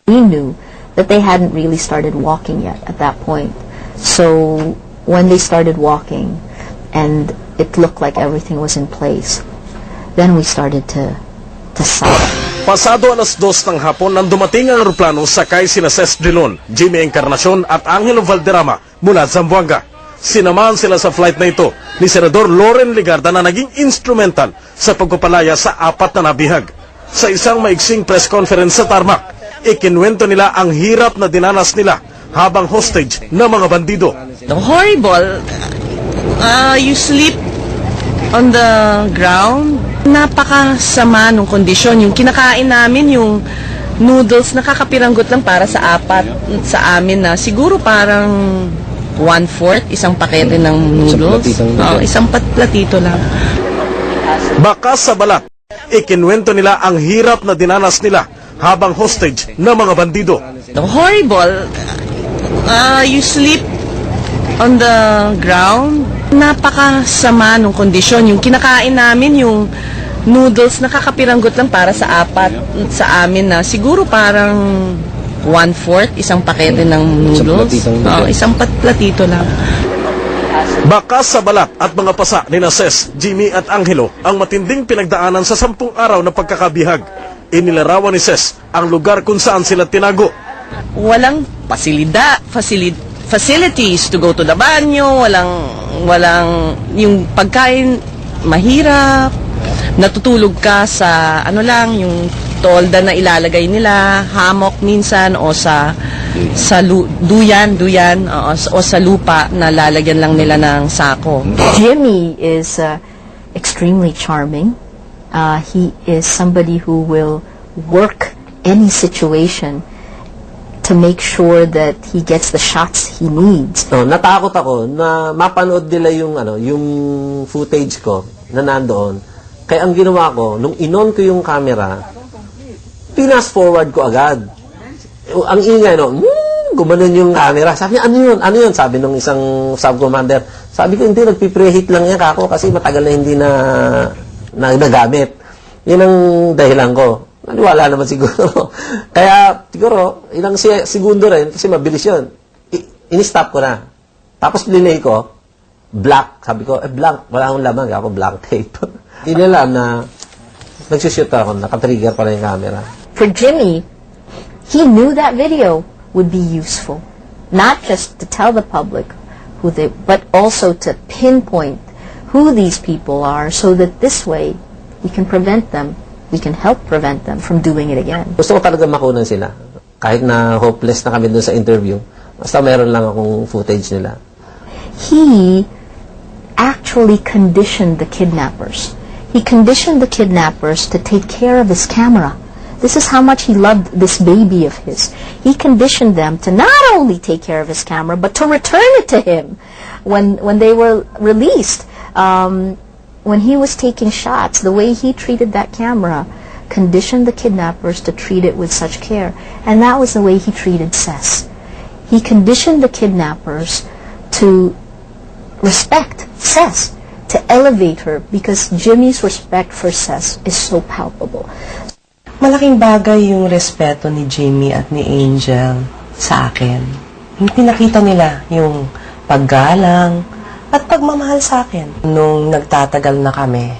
We knew that they hadn't really started walking yet at that point. So when they started walking and it looked like everything was in place, then we started to sigh. Pasado alas 2 ng hapon nang dumating ang aeroplano sakay sina Ses Drilon, Jimmy Encarnacion at Angelo Valderrama mula Zamboanga. Sinamahan sila sa flight na ito ni Senador Loren Legarda na naging instrumental sa pagpapalaya sa 4 na nabihag. Sa isang maiksing press conference sa Tarmac, ikinwento nila ang hirap na dinanas nila habang hostage ng mga bandido. Horrible. You sleep on the ground. Napakasama nung kondisyon. Yung kinakain namin, yung noodles, nakakapiranggot lang para sa 4 sa amin na siguro parang 1/4, isang pakete ng noodles. Isang platito lang. Bakas sa balat, ikinwento nila ang hirap na dinanas nila habang hostage ng mga bandido. Horrible. You sleep on the ground. Napakasama nung kondisyon. Yung kinakain namin, yung noodles, nakakapiranggot lang para sa 4 sa amin na siguro parang 1/4, isang pakete ng noodles. Isang platito lang. Bakas sa balat at mga pasa ni Ses, Jimmy at Angelo ang matinding pinagdaanan sa 10 araw na pagkakabihag. Inilarawan ni Ses ang lugar kung saan sila tinago. Walang facilities to go to the banyo, walang yung pagkain mahirap. Natutulog ka sa yung tolda na ilalagay nila, hammock minsan o sa duyan o sa lupa na lalagyan lang nila ng sako. Jimmy is extremely charming. He is somebody who will work any situation to make sure that he gets the shots he needs. Natakot ako na mapanood nila yung footage ko na nandoon Kaya ang ginawa ko, nung inon ko yung camera, pinas forward ko agad. Ang ingay, no? Gumanon yung camera. Sabi niya, ano yun? Ano yun? Sabi nung isang sub-commander. Sabi ko, hindi, nagpipreheat lang yan kako kasi matagal na hindi na nagamit. Yun ang dahilan ko. Naniwala naman siguro. Kaya, siguro, ilang segundo rin, kasi mabilis yun. In-stop ko na. Tapos play ko, black. Sabi ko, blank. Wala akong lamang. Ako blank tape. Yun na lang na nagsushoot ako, nakatrigger pala yung camera. For Jimmy, he knew that video would be useful. Not just to tell the public who they, but also to pinpoint who these people are so that this way we can prevent them, we can help prevent them from doing it again. Gusto ko talaga makunan sila. Kahit na hopeless na kami dun sa interview, basta meron lang akong footage nila. He actually conditioned the kidnappers. He conditioned the kidnappers to take care of his camera. This is how much he loved this baby of his. He conditioned them to not only take care of his camera, but to return it to him when they were released. When he was taking shots, the way he treated that camera conditioned the kidnappers to treat it with such care. And that was the way he treated Cess. He conditioned the kidnappers to respect Cess, to elevate her, because Jimmy's respect for Cess is so palpable. Malaking bagay yung respeto ni Jimmy at ni Angel sa akin. Yung pinakita nila yung paggalang at pagmamahal sa akin. Nung nagtatagal na kami,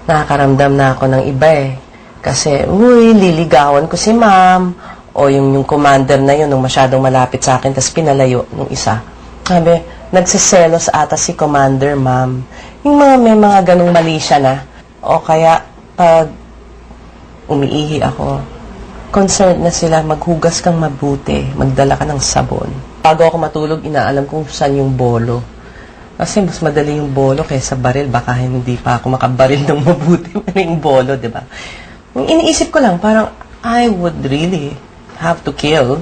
nakakaramdam na ako ng iba eh. Kasi, liligawan ko si ma'am. O yung commander na yun, nung masyadong malapit sa akin, tas pinalayo nung isa. Sabi, nagsiselos ata si commander, ma'am. Yung may mga ganong mali siya na. O kaya, pag umiihi ako, concerned na sila, maghugas kang mabuti, magdala ka ng sabon. Bago ako matulog, inaalam kung saan yung bolo. Kasi mas madali yung bolo kaysa baril. Baka hindi pa ako makabaril ng mabuti yung bolo, di ba? Iniisip ko lang, parang I would really have to kill,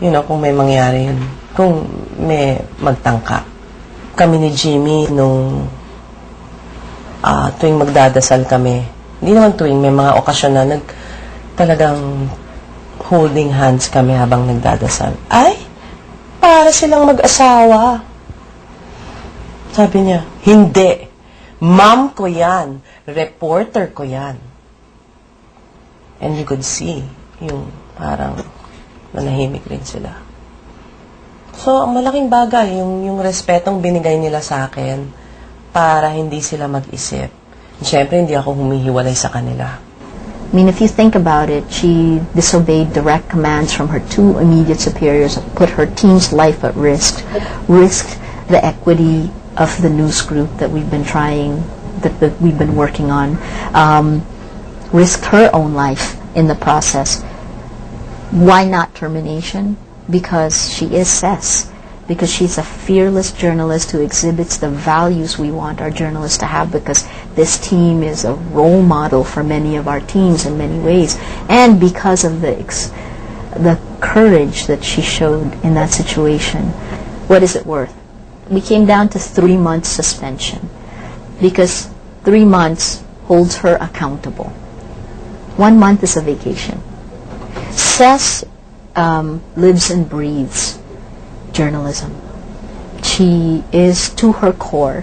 kung may mangyari yun. Kung may magtangka. Kami ni Jimmy, nung tuwing magdadasal kami, hindi naman tuwing may mga okasyon na talagang holding hands kami habang nagdadasal. Ay, para silang mag-asawa. Sabi niya, hindi. Ma'am ko yan. Reporter ko yan. And you could see yung parang nanahimik rin sila. So, ang malaking bagay, yung respetong binigay nila sa akin para hindi sila mag-isip. Siyempre, hindi ako humihiwalay sa kanila. I mean, if you think about it, she disobeyed direct commands from her two immediate superiors, put her team's life at risk, risked the equity of the news group that we've been trying, that we've been working on, risked her own life in the process. Why not termination? Because she is Cess. Because she's a fearless journalist who exhibits the values we want our journalists to have, because this team is a role model for many of our teams in many ways, and because of the courage that she showed in that situation. What is it worth? We came down to 3 months suspension, because 3 months holds her accountable. 1 month is a vacation. Cess lives and breathes journalism. She is, to her core,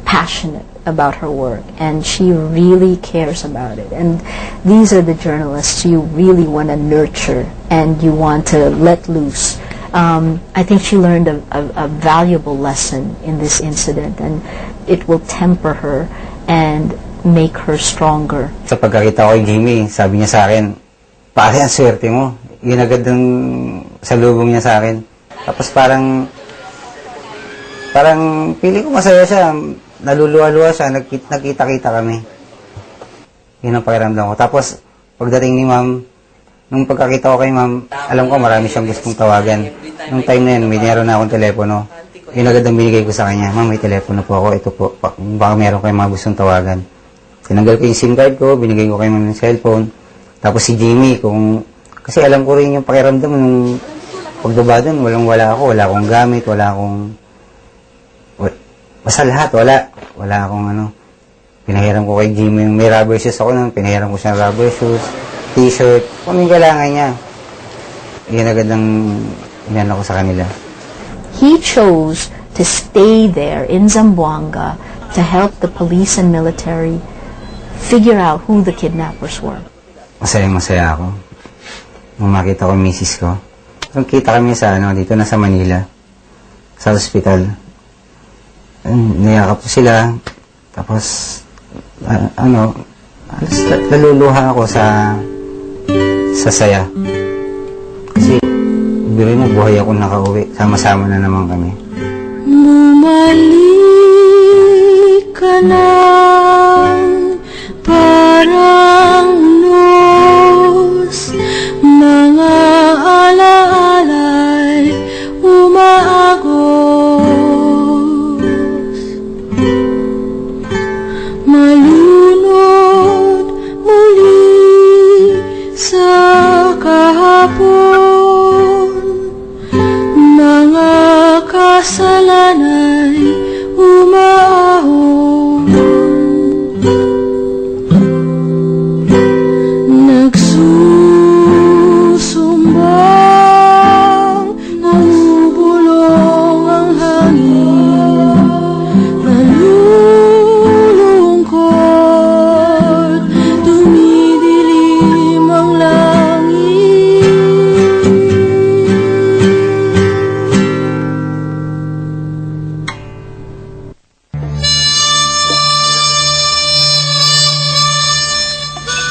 passionate about her work, and she really cares about it. And these are the journalists you really want to nurture and you want to let loose. I think she learned a valuable lesson in this incident, and it will temper her and make her stronger. Sa pagkakita ko kay Jimmy, sabi niya sa akin, pare, ang swerte mo. Yun agad yung salubong niya sa akin. Tapos parang pili ko masaya siya, naluluwa-luwa siya, nagkita-kita kami. Yun ang pakiramdam ko. Tapos pagdating ni ma'am, nung pagkakita ko kay ma'am, alam ko marami siyang gustong tawagan. Nung time na yun, may meron na akong telepono. Yun agad ang binigay ko sa kanya, ma'am, may telepono po ako, ito po, baka meron kayong mga gustong tawagan. Tinanggal ko yung SIM card ko, binigay ko kay ma'am ng cellphone. Tapos si Jimmy, kasi alam ko rin yung pakiramdam nung pagbaba doon, wala akong gamit, basta lahat, wala akong Pinahiram ko kay Jimmy yung may rubber shoes ako nung pinahiram ko siya ng rubber shoes, t-shirt, kung anong kailangan niya. Yan agad ang inano ko sa kanila. He chose to stay there in Zamboanga to help the police and military figure out who the kidnappers were. Masaya ako. Nung makita ko yung misis ko. Nung kita kami sa dito na sa Manila, sa hospital. Niyakap ko sila. Tapos, naluluha ako sa saya. Kasi, biro mo, buhay ako nakauwi. Sama-sama na naman kami. Bumalik ka lang, parang unos, mga alaala'y umaagos. Malunod muli sa kahapon, mga kasalanay umaahon. Nagsusumbang nabubulong ang hangin, nalulungkot dumidilim ang langit.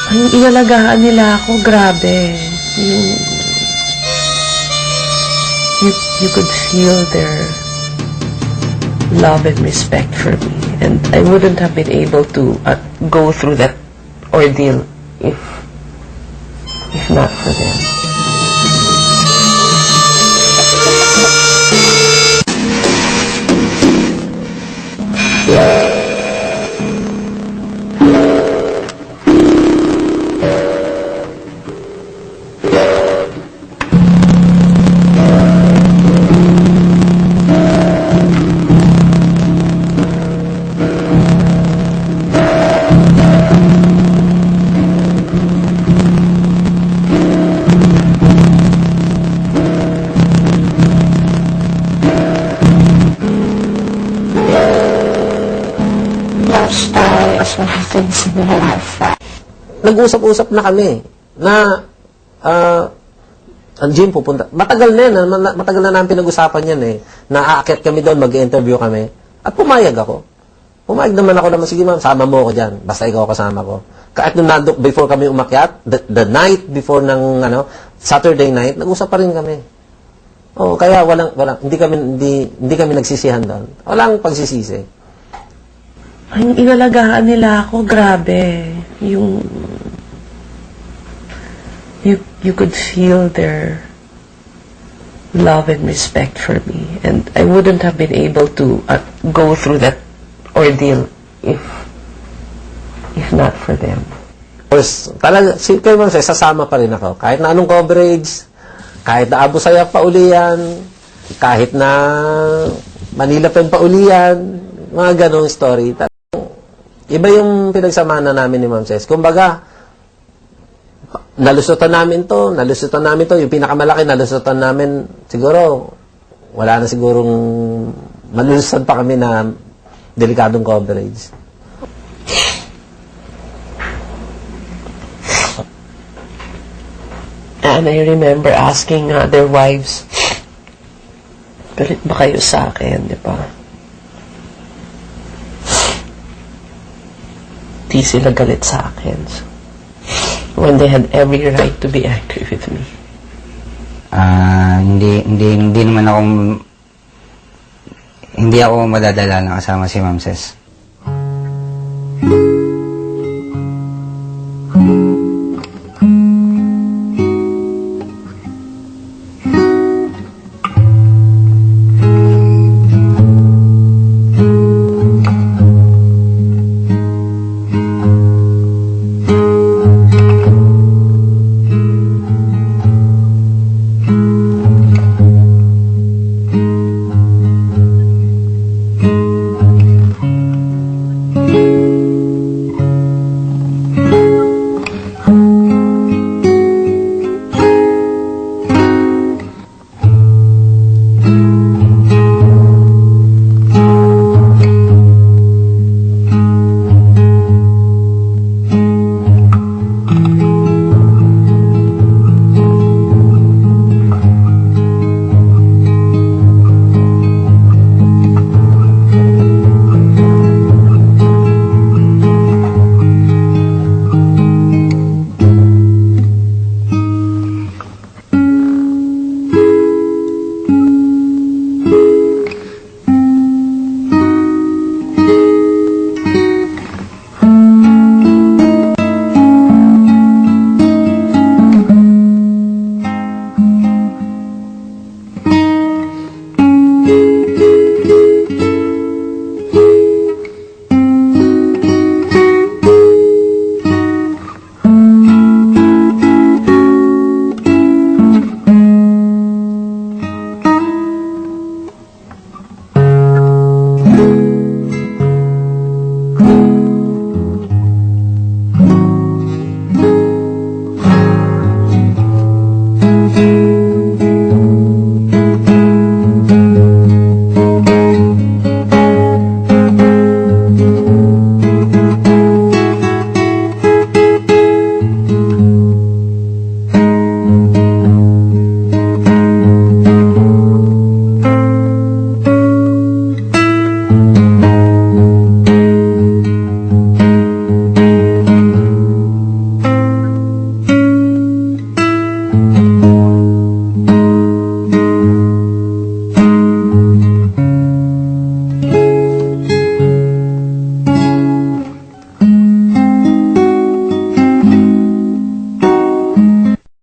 Ang inalagaan nila ako, grabe. You could feel their love and respect for me. And I wouldn't have been able to go through that ordeal if not for them. Nag-usap-usap na kami na ang gym pupunta. Matagal na yan. Matagal na namin pinag-usapan yan eh. Na aakyat kami doon, mag-interview kami. At pumayag ako. Pumayag naman ako naman, sige ma'am, sama mo ako dyan. Basta ikaw kasama ko. Kahit nung before kami umakyat, the night before ng Saturday night, nag-usap pa rin kami. Oh, kaya hindi kami nagsisihan doon. Walang pagsisisi. Ang inalagaan nila ako, grabe. You could feel their love and respect for me. And I wouldn't have been able to go through that ordeal if not for them. Of course, talaga, kay Ma'am Ses, sasama pa rin ako. Kahit na anong coverage, kahit na Abu Sayyaf pa uli yan, kahit na Manila Pen pa uli yan, mga ganong story. Iba yung pinagsamahan na namin ni Ma'am Ses. Kumbaga, nalusutan namin to, yung pinakamalaki, nalusutan namin, siguro, wala na sigurong malusutan pa kami na delikadong coverage. And I remember asking their wives, galit ba kayo sa akin, di ba? Di sila galit sa akin. So, when they had every right to be angry with me. Hindi naman ako, hindi ako madadala na kasama si Ma'am Ses.